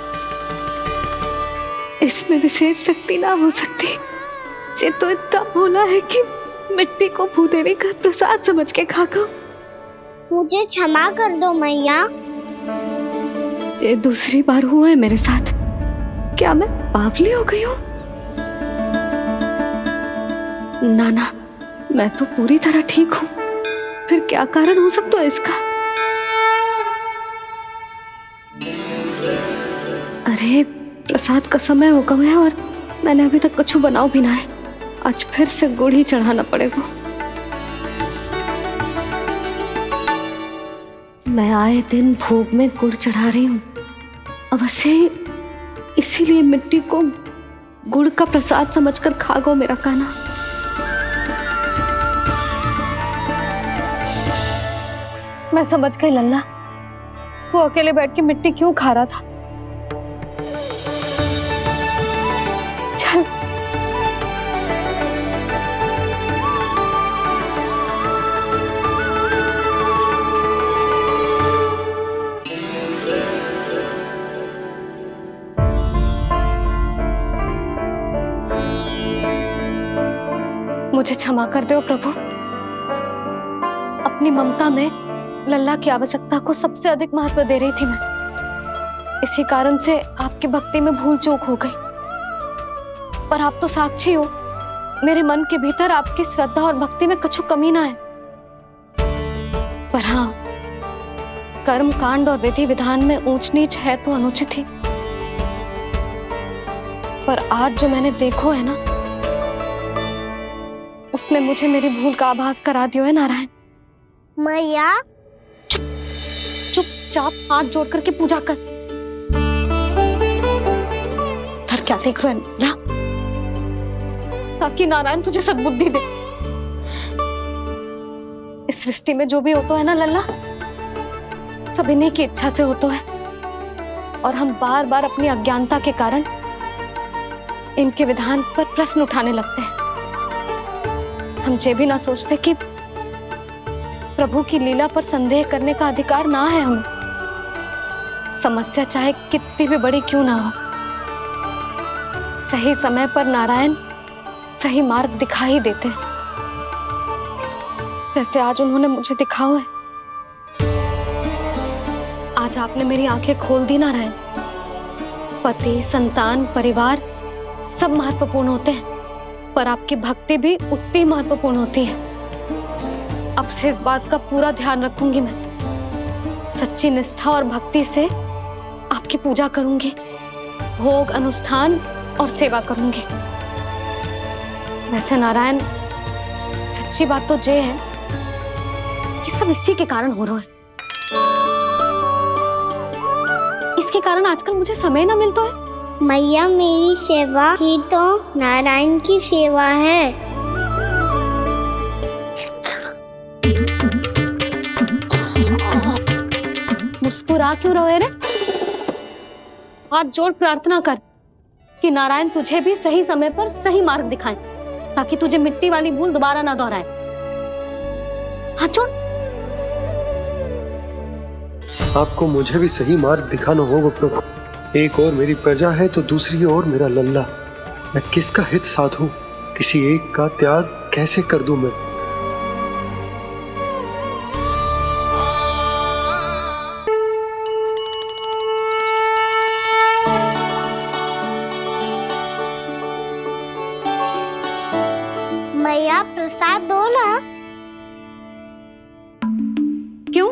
इसमें विशेष शक्ति ना हो सकती। ये तो इतना भोला है कि मिट्टी को भूदेवी का प्रसाद समझ के खा गया। मुझे क्षमा कर दो मैया। ये दूसरी बार हुआ है मेरे साथ। क्या मैं बावली हो गई हूँ? ना, मैं तो पूरी तरह ठीक हूँ। फिर क्या कारण हो सकता है इसका? अरे प्रसाद का समय हो गया है और मैंने अभी तक कुछ बनाओ भी ना है। आज फिर से गुड़ ही चढ़ाना पड़ेगा। मैं आए दिन भोग में गुड़ चढ़ा रही हूँ, अवश्य इसीलिए मिट्टी को गुड़ का प्रसाद समझकर खा गो मेरा कान्हा। मैं समझ गई लल्ला, वो अकेले बैठ के मिट्टी क्यों खा रहा था। चल मुझे क्षमा कर दो प्रभु। अपनी ममता में लल्ला की आवश्यकता को सबसे अधिक महत्व दे रही थी मैं। इसी कारण से आपकी भक्ति में भूल चूक हो गई। पर आप तो साक्षी हो, मेरे मन के भीतर आपकी श्रद्धा और भक्ति में कुछ कमी ना है। पर हाँ, कर्म कांड और विधि विधान में ऊंच नीच है तो अनुचित ही। पर आज जो मैंने देखो है ना, उसने मुझे मेरी भूल का आभास करा दियो है नारायण। मैया चुपचाप हाथ जोड़ करके पूजा कर। सर क्या देख रहे हो ना, ताकि नारायण तुझे सद्बुद्धि दे। इस सृष्टि में जो भी होता है ना लल्ला, सब इन्हीं की इच्छा से होता है, और हम बार बार अपनी अज्ञानता के कारण इनके विधान पर प्रश्न उठाने लगते हैं। हम ये भी ना सोचते कि प्रभु की लीला पर संदेह करने का अधिकार ना है हमें। समस्या चाहे कितनी भी बड़ी क्यों ना हो, सही समय पर नारायण सही मार्ग दिखा ही देते हैं, जैसे आज उन्होंने मुझे दिखाओ है। आज आपने मेरी आंखें खोल दी नारायण। पति, संतान, परिवार सब महत्वपूर्ण होते हैं, पर आपकी भक्ति भी उतनी महत्वपूर्ण होती है। अब से इस बात का पूरा ध्यान रखूंगी मैं। सच्ची निष्ठा और भक्ति से आपकी पूजा करूंगी, भोग, अनुष्ठान और सेवा करूंगी। वैसे नारायण, सच्ची बात तो ये है कि सब इसी के कारण हो रहा है। इसके कारण आजकल मुझे समय ना मिलता है। मैया, मेरी सेवा ही तो नारायण की सेवा है। मुस्कुरा क्यों रहे रे? हाथ जोड़ प्रार्थना कर कि नारायण तुझे भी सही समय पर सही मार्ग दिखाएं, ताकि तुझे मिट्टी वाली भूल दोबारा ना दोहराए। हाथ जोड़। आपको मुझे भी सही मार्ग दिखाना होगा प्रभु। एक और मेरी प्रजा है तो दूसरी ओर मेरा लल्ला। मैं किसका हित साधूं? किसी एक का त्याग कैसे कर दूं मैं? मैया, प्रसाद दो ना। क्यों?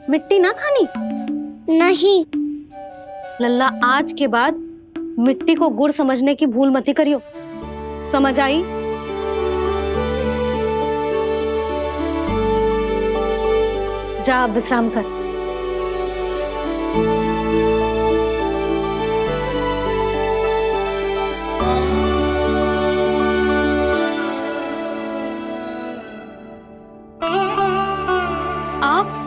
मिट्टी ना खानी? नहीं। लल्ला, आज के बाद मिट्टी को गुड़ समझने की भूल मत करियो। समझ आई? जा विश्राम कर। आप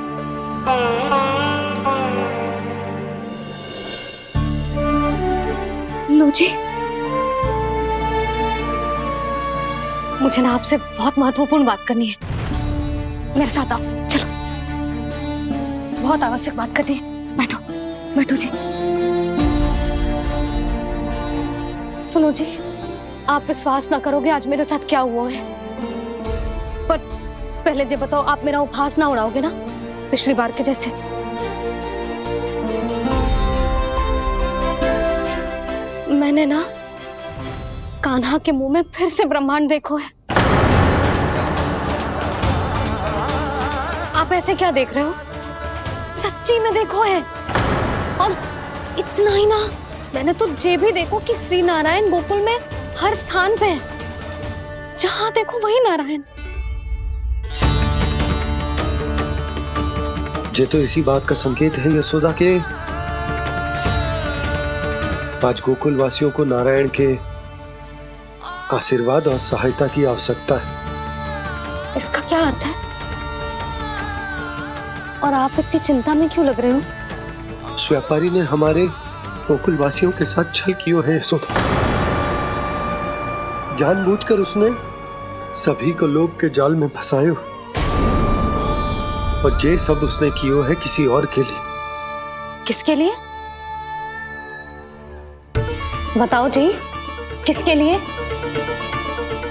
लो जी, मुझे ना आपसे बहुत महत्वपूर्ण बात करनी है। मेरे साथ आओ, चलो। बहुत आवश्यक बात करनी है। बैठो, बैठो जी। सुनो जी, आप विश्वास ना करोगे आज मेरे साथ क्या हुआ है। पर पहले ये बताओ, आप मेरा उपहास ना उड़ाओगे ना, पिछली बार के जैसे? मैंने ना कान्हा के मुंह में फिर से ब्रह्मांड देखो है। आप ऐसे क्या देख रहे हो? सच्ची में देखो है। और इतना ही ना, मैंने तो ये भी देखो कि श्री नारायण गोकुल में हर स्थान पे है। जहां देखो वही नारायण। ये तो इसी बात का संकेत है यशोदा के आज गोकुल वासियों को नारायण के आशीर्वाद और सहायता की आवश्यकता है। इसका क्या अर्थ है? और आप इतनी चिंता में क्यों लग रहे हो? उस व्यापारी ने हमारे गोकुल वासियों के साथ छल किया है यशोदा। जानबूझकर उसने सभी को लोभ के जाल में फंसायो, और ये सब उसने किया है किसी और के लिए। किसके लिए? बताओ जी, किसके लिए?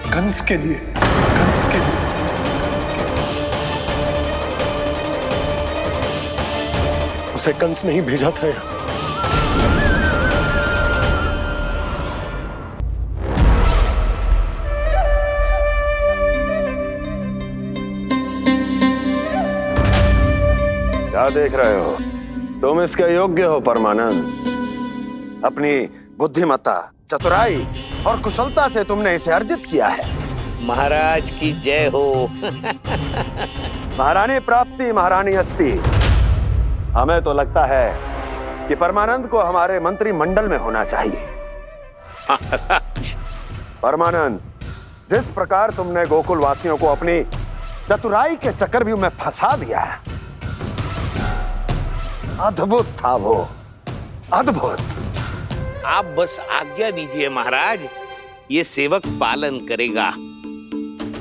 कंस के लिए। कंस के लिए। उसे कंस नहीं भेजा था यहाँ। क्या देख रहे हो? तुम इसके योग्य हो परमानंद। अपनी बुद्धिमत्ता चतुराई और कुशलता से तुमने इसे अर्जित किया है। महाराज की जय हो। महारानी प्राप्ति महारानी अस्ति। हमें तो लगता है कि परमानंद को हमारे मंत्रिमंडल में होना चाहिए। परमानंद, जिस प्रकार तुमने गोकुल वासियों को अपनी चतुराई के चक्रव्यूह में फंसा दिया है, अद्भुत था वो, अद्भुत। आप बस आज्ञा दीजिए महाराज, ये सेवक पालन करेगा।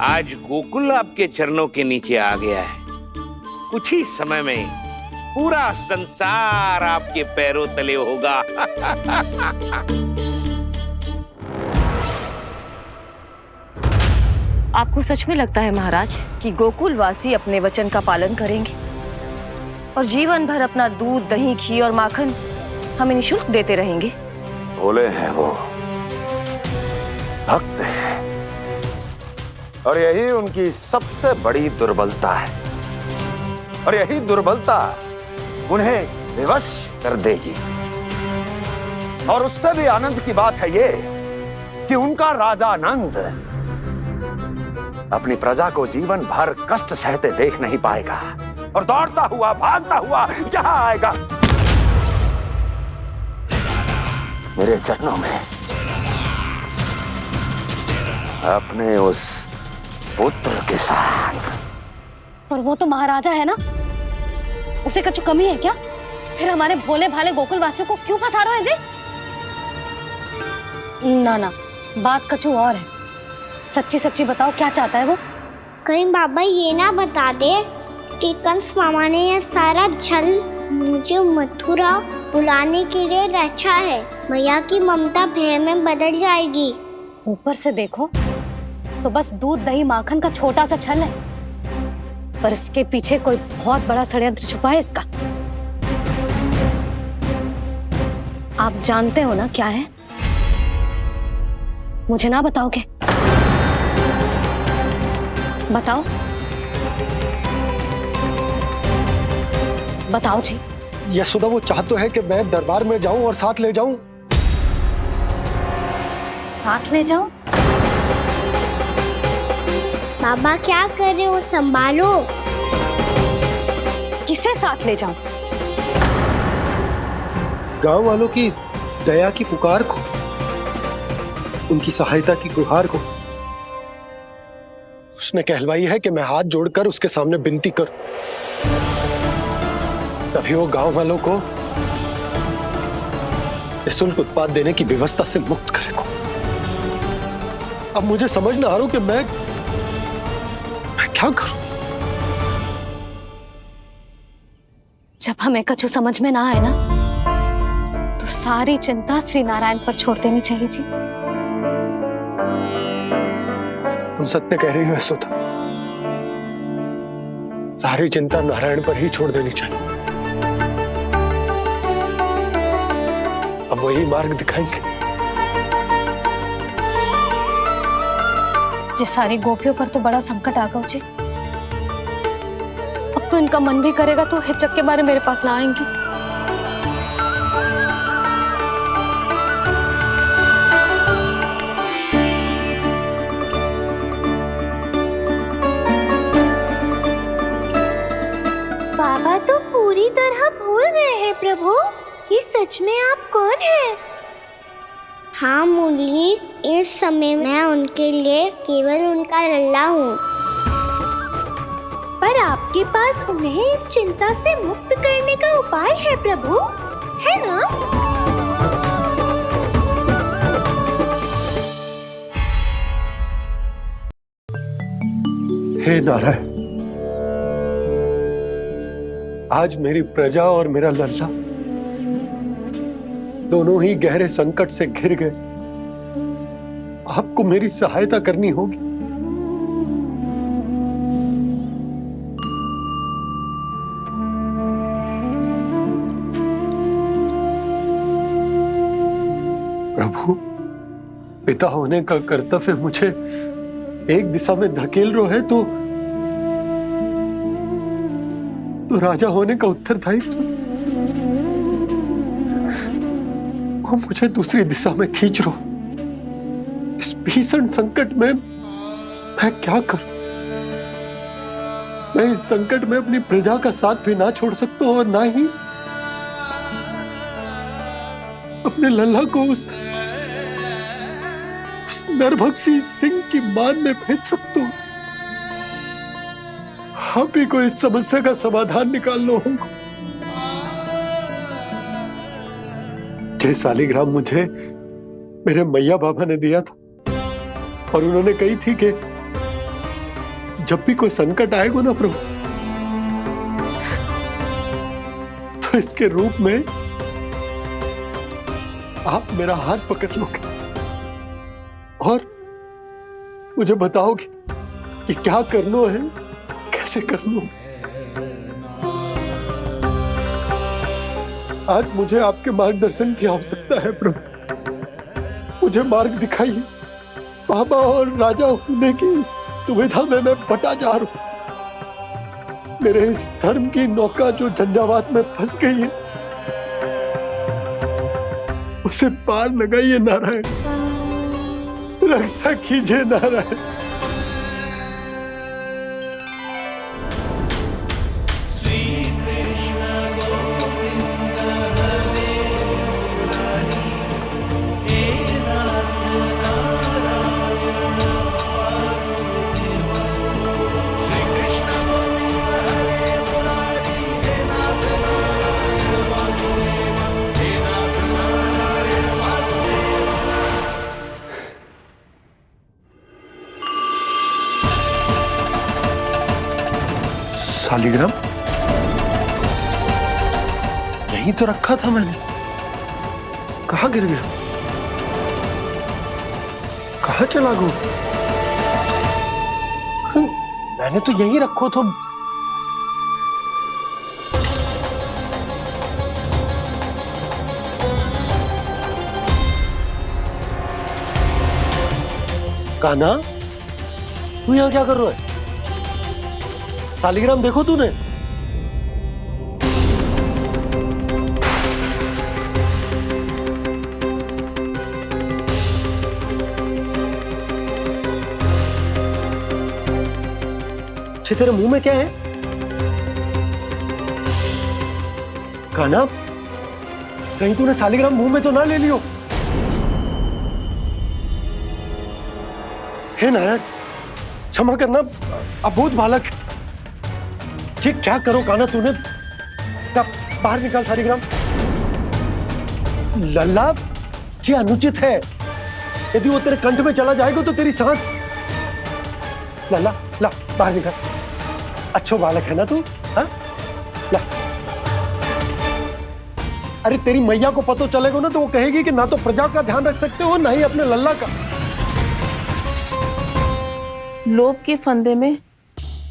आज गोकुल आपके चरणों के नीचे आ गया है। कुछ ही समय में पूरा संसार आपके पैरों तले होगा। आपको सच में लगता है महाराज कि गोकुल वासी अपने वचन का पालन करेंगे और जीवन भर अपना दूध, दही, घी और माखन हमें निःशुल्क देते रहेंगे? भोले हैं वो, भक्त हैं, और यही उनकी सबसे बड़ी दुर्बलता है। और यही दुर्बलता उन्हें विवश कर देगी। और उससे भी आनंद की बात है ये कि उनका राजा आनंद अपनी प्रजा को जीवन भर कष्ट सहते देख नहीं पाएगा और दौड़ता हुआ, भागता हुआ यहाँ आएगा मेरे चरणों में अपने उस पुत्र के साथ। पर वो तो महाराजा है ना, उसे कुछ कमी है क्या? फिर हमारे भोले भाले गोकुल वासियों को क्यों फंसा रहे हैं जी? ना ना, बात कुछ और है। सच्ची सच्ची बताओ, क्या चाहता है वो? कहीं बाबा ये ना बता दे कि कंस मामा ने यह सारा छल मुझे मथुरा बुलाने के लिए रचा है। मैया की ममता भय में बदल जाएगी। ऊपर से देखो तो बस दूध, दही, माखन का छोटा सा छल है, पर इसके पीछे कोई बहुत बड़ा षड्यंत्र छुपा है इसका। आप जानते हो ना क्या है? मुझे ना बताओगे? बताओ बताओ जी। यशोदा, वो चाह तो है कि मैं दरबार में जाऊं और साथ ले जाऊं। साथ ले जाऊं? बाबा क्या कर रहे हो, संभालो। किसे साथ ले जाऊं? गांव वालों की दया की पुकार को, उनकी सहायता की गुहार को। उसने कहलवाई है कि मैं हाथ जोड़कर उसके सामने विनती करूं, तभी वो गांव वालों को निःशुल्क उत्पाद देने की व्यवस्था से मुक्त करेगा। अब मुझे समझ ना आ रहा कि मैं क्या करूं। जब हमें कछु समझ में ना आए ना, तो सारी चिंता श्री नारायण पर छोड़ देनी चाहिए जी। तुम सत्य कह रही हो यशोदा, सारी चिंता नारायण पर ही छोड़ देनी चाहिए। अब वही मार्ग दिखाएंगे। जिस सारी गोपियों पर तो बड़ा संकट आ गया जी। अब तो इनका मन भी करेगा तो हिचक के बारे मेरे पास ना आएंगी। बाबा तो पूरी तरह भूल गए हैं प्रभु, ये सच में आप कौन हैं? हाँ मुरली, इस समय मैं उनके लिए केवल उनका लल्ला हूँ। पर आपके पास उन्हें इस चिंता से मुक्त करने का उपाय है प्रभु, है ना? हे नारायण, आज मेरी प्रजा और मेरा लल्ला दोनों ही गहरे संकट से घिर गए। आपको मेरी सहायता करनी होगी। प्रभु, पिता होने का कर्तव्य मुझे एक दिशा में धकेल रहा है तो राजा होने का उत्तरदायित्व वो मुझे दूसरी दिशा में खींच रहा। भीषण संकट में मैं क्या करूं? मैं इस संकट में अपनी प्रजा का साथ भी ना छोड़ सकता हूं और ना ही अपने लल्ला को उस नरभक्षी सिंह की मान में भेज सकता हूं। आप ही को इस समस्या का समाधान निकालना होगा। जय सालिग्राम मुझे मेरे मैया बाबा ने दिया था और उन्होंने कही थी कि जब भी कोई संकट आएगा ना प्रभु, तो इसके रूप में आप मेरा हाथ पकड़ लोगे और मुझे बताओगे कि क्या करना है, कैसे करना है। आज मुझे आपके मार्गदर्शन की आवश्यकता है प्रभु। मुझे मार्ग दिखाइए। बाबा और राजा होने की दुविधा में मैं बटा जा रहा हूं। मेरे इस धर्म की नौका जो झंझावात में फंस गई है, उसे पार लगाइए नारायण, रक्षा कीजिए नारायण। सालिग्राम यहीं तो रखा था मैंने, कहाँ गिर गया, कहाँ चला गया? मैंने तो यहीं रखो तो। कान्हा, तू यहाँ क्या कर रहा है? सालिग्राम देखो तूने? अच्छे, तेरे मुंह में क्या है? कान्हा, कहीं तूने सालिग्राम मुंह में तो ना ले लियो? हे नारायण, क्षमा करना, अबोध बालक। जी क्या करो कान्हा तूने? बाहर निकाल सालिग्राम। लल्ला, जी अनुचित है। यदि वो तेरे कंठ में चला जाएगा तो तेरी सांस। लल्ला, ला बाहर निकाल। अच्छो बालक है ना तू? हाँ, ला। अरे तेरी मैया को पता चलेगा ना तो वो कहेगी कि ना तो प्रजा का ध्यान रख सकते हो, ना ही अपने लल्ला का। लोभ के फंदे में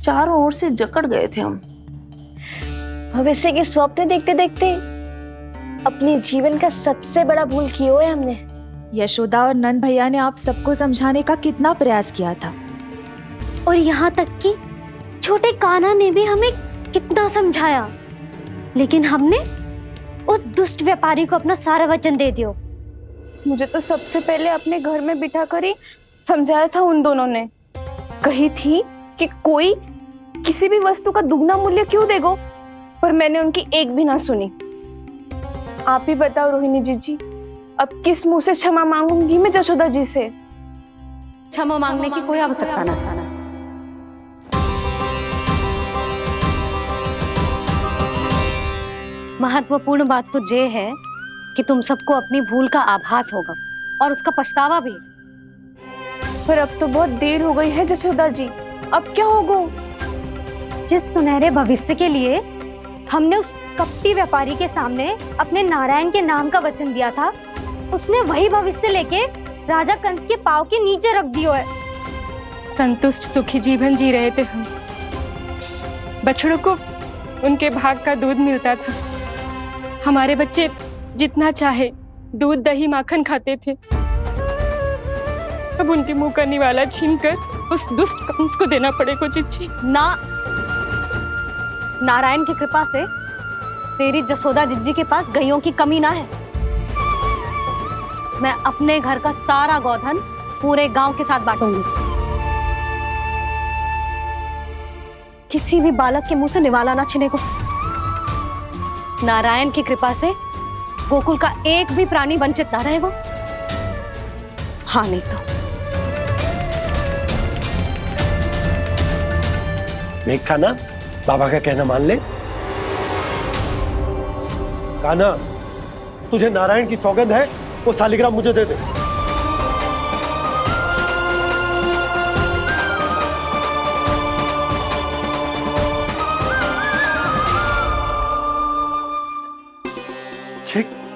चारों ओर से जकड़ गए थे हम। भविष्य के स्वप्न देखते देखते अपने जीवन का सबसे बड़ा भूल किया है हमने। यशोदा और नंद भैया ने आप सबको समझाने का कितना प्रयास किया था, और यहाँ तक कि छोटे कान्हा ने भी हमें कितना समझाया, लेकिन हमने उस दुष्ट व्यापारी को अपना सारा वचन दे दिया। मुझे तो सबसे पहले अपने घर में बिठा कर ही समझाया था उन दोनों ने। कही थी कि कोई किसी भी वस्तु का दुगना मूल्य क्यों देगा, पर मैंने उनकी एक भी ना सुनी। आप ही बताओ रोहिणी जी, अब किस मुंह से क्षमा मांगूंगी मैं जशोदा जी से? क्षमा मांगने की कोई आवश्यकता ना। महत्वपूर्ण बात तो ये है कि तुम सबको अपनी भूल का आभास होगा और उसका पछतावा भी। पर अब तो बहुत देर हो गई है जशोदा जी, अब क्या होगा? जिस सुनहरे भविष्य के लिए हमने उस कपटी व्यापारी के सामने अपने नारायण के नाम का वचन दिया था, उसने वही भविष्य लेके राजा कंस के पांव के नीचे रख दिया है। संतुष्ट सुखी जीवन जी रहे थे हम। बछड़ों को उनके भाग का दूध मिलता था। हमारे बच्चे जितना चाहे दूध दही माखन खाते थे। अब उनके मुंह का निवाला छीनकर उस दुष्ट कंस को देना पड़ेगा चिच्ची। ना, नारायण की कृपा से तेरी जसोदा जिज्जी के पास गैयों की कमी ना है। मैं अपने घर का सारा गोधन पूरे गांव के साथ बांटूंगी। किसी भी बालक के मुंह से निवाला ना छिने को। नारायण की कृपा से गोकुल का एक भी प्राणी वंचित ना रहेगा। हाँ नहीं तो देख कान्हा, बाबा का कहना मान ले। कान्हा, तुझे नारायण की सौगंध है, वो शालिग्राम मुझे दे दे।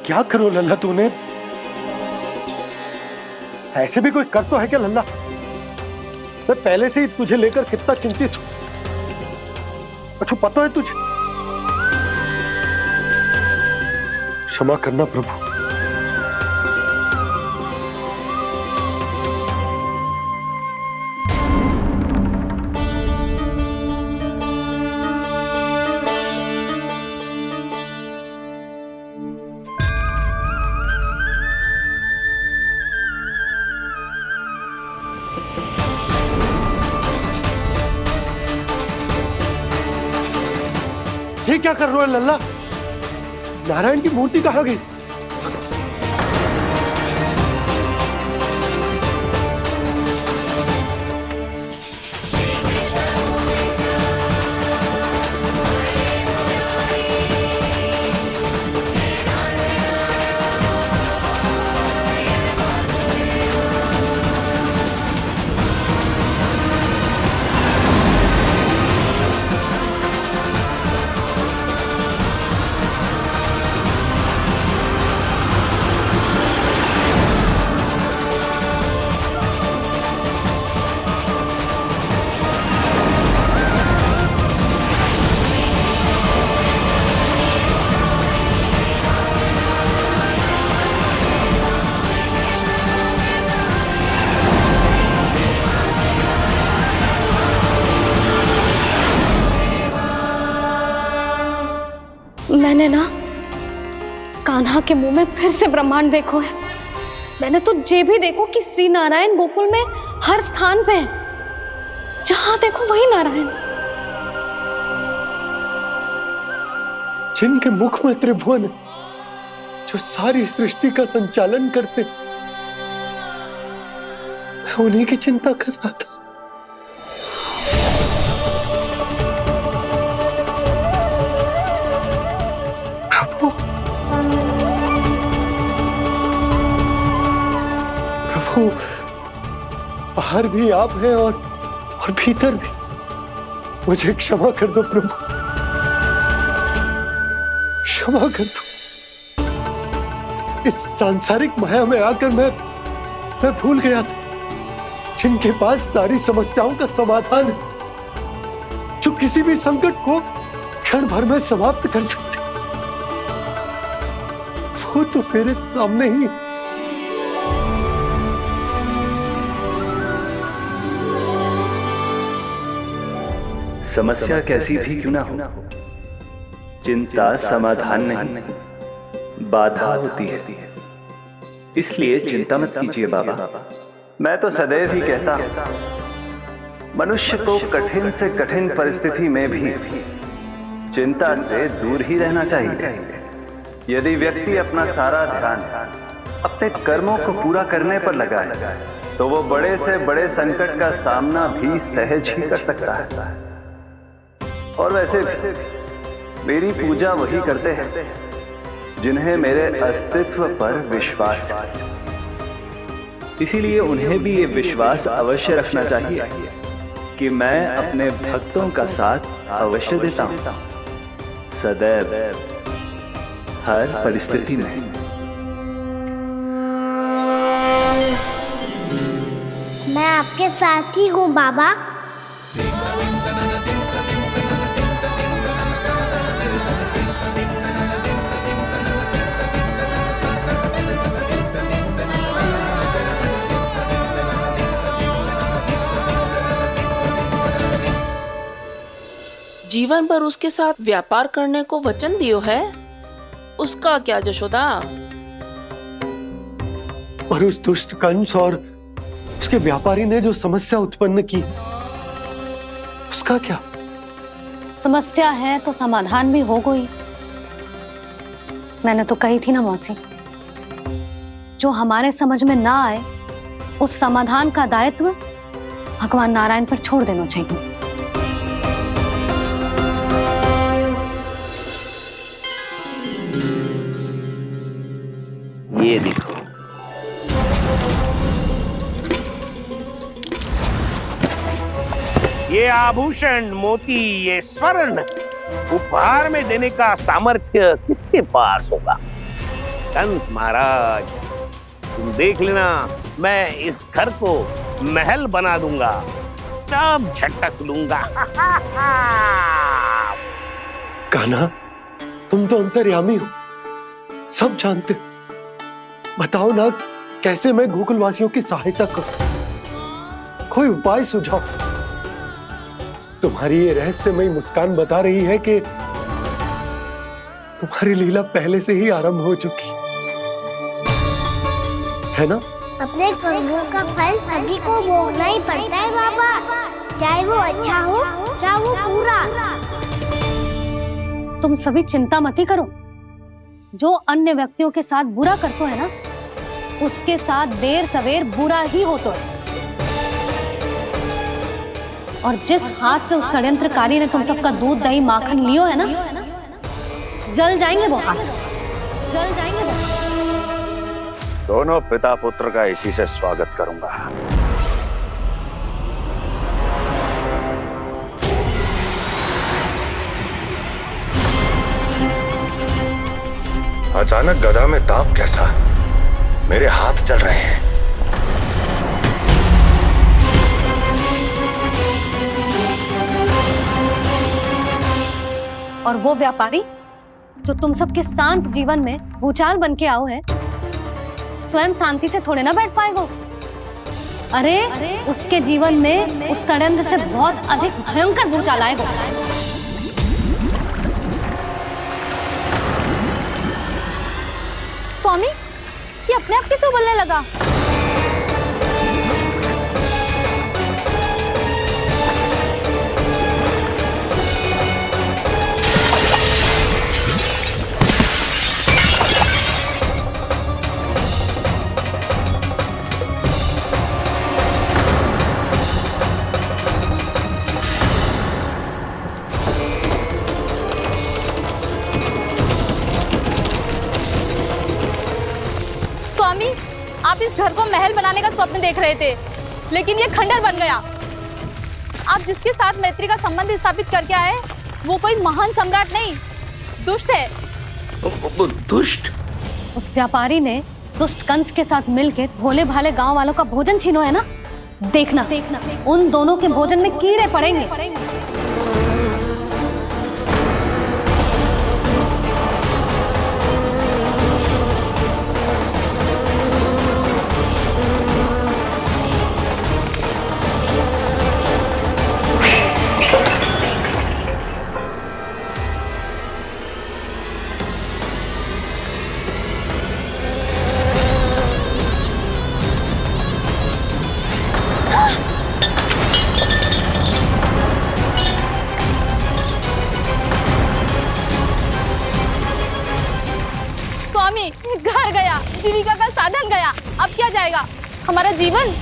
क्या करो लल्ला तूने? ऐसे भी कोई कर तो है क्या लल्ला? मैं पहले से ही तुझे लेकर कितना चिंतित हूं। अच्छा पता है तुझे? क्षमा करना प्रभु। ये क्या कर रहे हो लल्ला? नारायण की मूर्ति कहाँ गई? मैंने ना कान्हा के मुंह में फिर से ब्रह्मांड देखो है। मैंने तो ये भी देखो कि श्री नारायण गोकुल में हर स्थान पे है। जहां देखो वही नारायण। जिनके मुख में त्रिभुवन है, जो सारी सृष्टि का संचालन करते, मैं उन्हीं की चिंता कर रहा था। प्रभु, बाहर भी आप हैं और भीतर भी। मुझे क्षमा कर दो प्रभु, क्षमा कर दो। इस सांसारिक माया में आकर मैं भूल गया था जिनके पास सारी समस्याओं का समाधान है, जो किसी भी संकट को क्षण भर में समाप्त कर सकते, वो तो मेरे सामने ही। समस्या कैसी भी क्यों ना हो, चिंता समाधान नहीं, बाधा होती है। इसलिए चिंता मत कीजिए बाबा। मैं तो सदैव ही कहता हूं, मनुष्य को कठिन से कठिन परिस्थिति में भी चिंता से दूर ही रहना चाहिए। यदि व्यक्ति अपना सारा ध्यान अपने कर्मों को पूरा करने पर लगाए, तो वो बड़े से बड़े संकट का सामना भी सहज ही कर सकता है। और वैसे भी मेरी पूजा वही करते हैं जिन्हें मेरे अस्तित्व पर विश्वास है। इसीलिए उन्हें भी ये विश्वास अवश्य रखना चाहिए कि मैं अपने भक्तों का साथ अवश्य देता हूं, सदैव, हर परिस्थिति में। मैं आपके साथ ही हूँ बाबा। जीवन भर उसके साथ व्यापार करने को वचन दियो है, उसका क्या जशोदा? और उस दुष्ट कंस और उसके व्यापारी ने जो समस्या उत्पन्न की उसका क्या? समस्या है तो समाधान भी हो गई। मैंने तो कही थी ना मौसी, जो हमारे समझ में ना आए उस समाधान का दायित्व भगवान नारायण पर छोड़ देना चाहिए। ये देखो, ये आभूषण, मोती, ये स्वर्ण उपहार में देने का सामर्थ्य किसके पास होगा? कंस महाराज, तुम देख लेना, मैं इस घर को महल बना दूंगा, सब झटक लूंगा। कान्हा, तुम तो अंतर्यामी हो, सब जानते। बताओ ना, कैसे मैं गोकुलवासियों की सहायता करूं? कोई उपाय सुझाओ। तुम्हारी ये रहस्यमयी मुस्कान बता रही है कि तुम्हारी लीला पहले से ही आरंभ हो चुकी है ना? अपने कर्मों का फल सभी को भोगना ही पड़ता है बाबा, चाहे वो अच्छा हो चाहे वो बुरा। तुम सभी चिंता मत ही करो। जो अन्य व्यक्तियों के साथ बुरा करते है ना, उसके साथ देर सवेर बुरा ही होता है। और जिस हाथ से उस षड्यंत्रकारी ने तुम सबका दूध दही माखन लियो है ना, जल जाएंगे वो हाथ, जल जाएंगे वो। दोनों पिता पुत्र का इसी से स्वागत करूंगा। अचानक गदा में ताप कैसा? मेरे हाथ चल रहे हैं। और वो व्यापारी जो तुम सबके शांत जीवन में भूचाल बन के आओ है, स्वयं शांति से थोड़े ना बैठ पाएगा। अरे उसके जीवन में उस षड्यंत्र से बहुत अधिक भयंकर भूचाल आएगा। स्वामी, ये अपने आप कैसे उबलने लगा? स्वामी, आप इस घर को महल बनाने का स्वप्न देख रहे थे, लेकिन ये खंडर बन गया। आप जिसके साथ मैत्री का संबंध स्थापित करके आए, वो कोई महान सम्राट नहीं, दुष्ट है। दुष्ट? उस व्यापारी ने दुष्ट कंस के साथ मिलकर भोले भाले गांव वालों का भोजन छीनो है ना। देखना उन दोनों के भोजन में कीड़े पड़ेंगे। घर गया, जीविका का साधन गया, अब क्या जाएगा हमारा जीवन?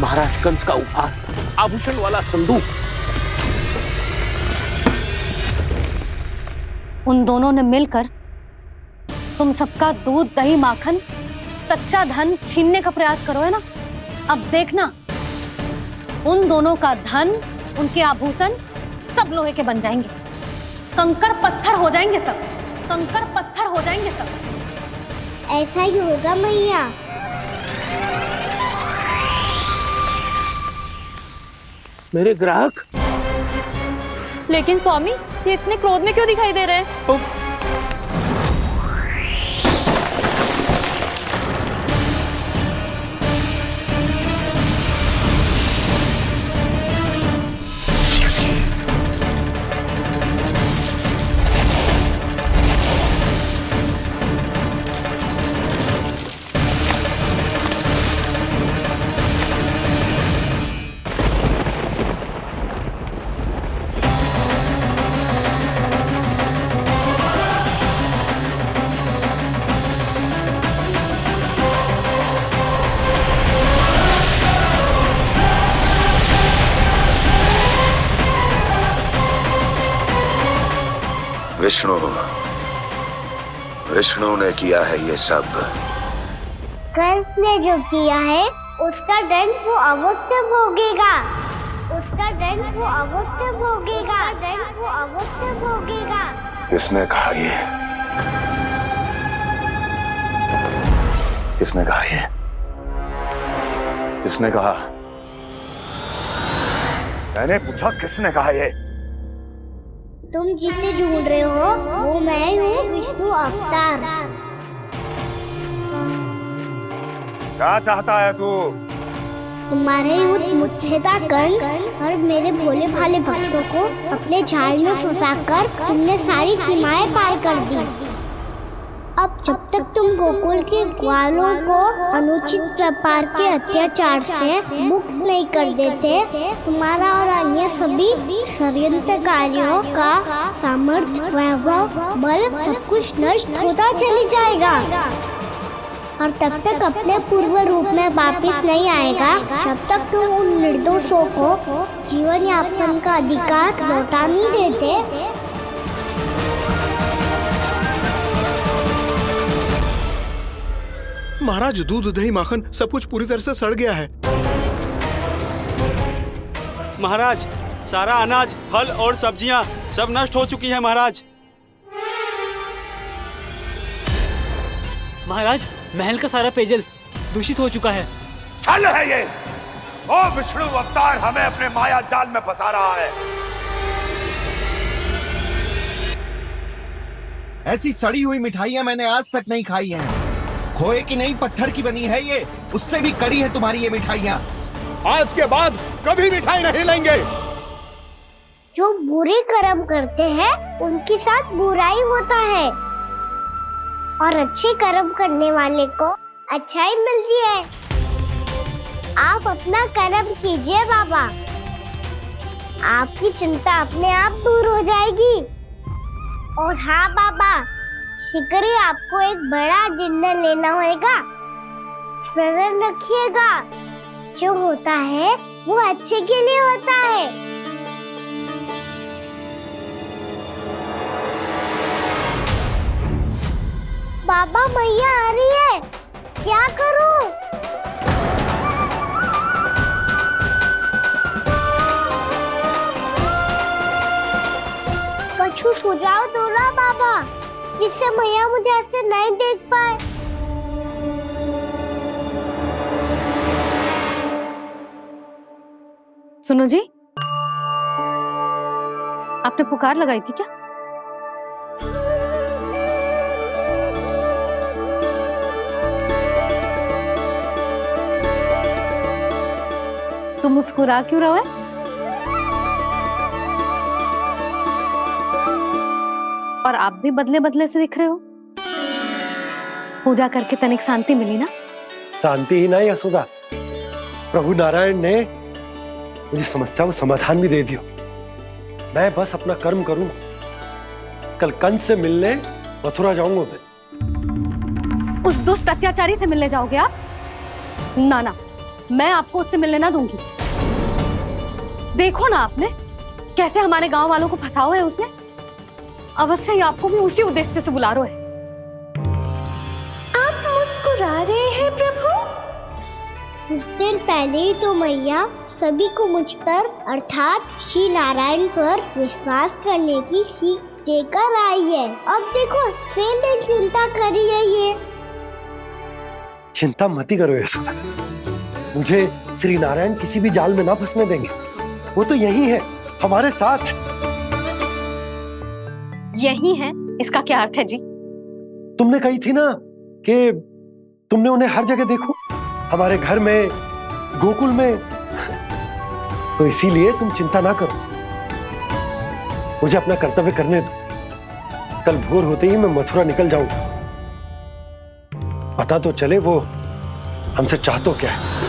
महाराज कंस का उपहार, आभूषण वाला संदूक। उन दोनों ने मिलकर तुम सबका दूध दही माखन सच्चा धन छीनने का प्रयास करो है ना। अब देखना उन दोनों का धन, उनके आभूषण सब लोहे के बन जाएंगे, कंकड़ पत्थर हो जाएंगे सब, कंकड़ पत्थर हो जाएंगे सब। ऐसा ही होगा मैया। मेरे ग्राहक? लेकिन स्वामी, ये इतने क्रोध में क्यों दिखाई दे रहे हैं? विष्णु विष्णु ने किया है ये सब। कंस ने जो किया है उसका दंड वो अवश्य भोगेगा। उसका दंड वो अवश्य भोगेगा। दंड वो अवश्य भोगेगा। किसने कहा ये? किसने कहा ये? किसने कहा? मैंने पूछा किसने कहा ये? तुम जिसे ढूंढ रहे हो वो मैं हूँ, विष्णु अवतार। क्या चाहता है तू? तुम्हारे युद्ध मुझसे था कंस, और मेरे भोले भाले भक्तों को अपने जाल में फंसाकर तुमने सारी सीमाएं पार कर दी। अब जब तक तुम गोकुल के ग्वालों को अनुचित प्रकार के अत्याचार से मुक्त नहीं कर देते, तुम्हारा और अन्य सभी षड्यंत्रकारियों का सामर्थ्य, वैभव, बल सब कुछ नष्ट होता चली जाएगा। और तब तक अपने पूर्व रूप में वापस नहीं आएगा जब तक तुम उन निर्दोषों को जीवन यापन का अधिकार लौटा नहीं देते। महाराज, दूध दही माखन सब कुछ पूरी तरह से सड़ गया है। महाराज, सारा अनाज, फल और सब्जियां सब नष्ट हो चुकी हैं महाराज। महाराज, महल का सारा पेयजल दूषित हो चुका है। छल है ये। ओ विष्णु अवतार हमें अपने माया जाल में फंसा रहा है। ऐसी सड़ी हुई मिठाइयां मैंने आज तक नहीं खाई हैं। खोए की नहीं, पत्थर की बनी है ये, उससे भी कड़ी है तुम्हारी ये मिठाइयां। आज के बाद कभी मिठाई नहीं लेंगे। जो बुरे कर्म करते हैं उनके साथ बुराई होता है, और अच्छे कर्म करने वाले को अच्छाई मिलती है। आप अपना कर्म कीजिए बाबा, आपकी चिंता अपने आप दूर हो जाएगी। और हाँ बाबा, शीघ्र ही आपको एक बड़ा डिनर लेना होगा। स्मरण रखिएगा, जो होता है वो अच्छे के लिए होता है। बाबा, मैया आ रही है, क्या करूं? कछु सुझाव दो ना बाबा, जिससे मैया मुझे ऐसे नहीं देख पाए। सुनो जी, आपने पुकार लगाई थी क्या? तुम मुस्कुरा क्यों रहे हो? और आप भी बदले बदले से दिख रहे हो। पूजा करके तनिक शांति मिली ना? शांति ही नहीं यशोदा, प्रभु नारायण ने मुझे समस्या को समाधान भी दे दिया। मैं बस अपना कर्म करूं। कल कंस से मिलने मथुरा जाऊंगा मैं। उस दुष्ट अत्याचारी से मिलने जाओगे आप? ना ना, मैं आपको उससे मिलने ना दूंगी। देखो ना आपने कैसे हमारे गांव वालों को फंसाओ है उसने। अवश्य ही आपको भी उसी उद्देश्य से बुला रहा है। आप मुस्कुरा रहे हैं प्रभु? कुछ देर पहले ही तो मैया सभी को मुझ पर अर्थात श्री नारायण पर विश्वास करने की सीख देकर आई है। अब देखो स्वयं चिंता करी है ये। चिंता मत करो यशोदा, मुझे श्री नारायण किसी भी जाल में ना फंसने देंगे। वो तो यही है हमारे साथ। यही है, इसका क्या अर्थ है जी? तुमने कही थी ना कि तुमने उन्हें हर जगह देखो, हमारे घर में, गोकुल में। तो इसीलिए तुम चिंता ना करो, मुझे अपना कर्तव्य करने दो। कल भोर होते ही मैं मथुरा निकल जाऊंगा। पता तो चले वो हमसे चाहतो क्या है।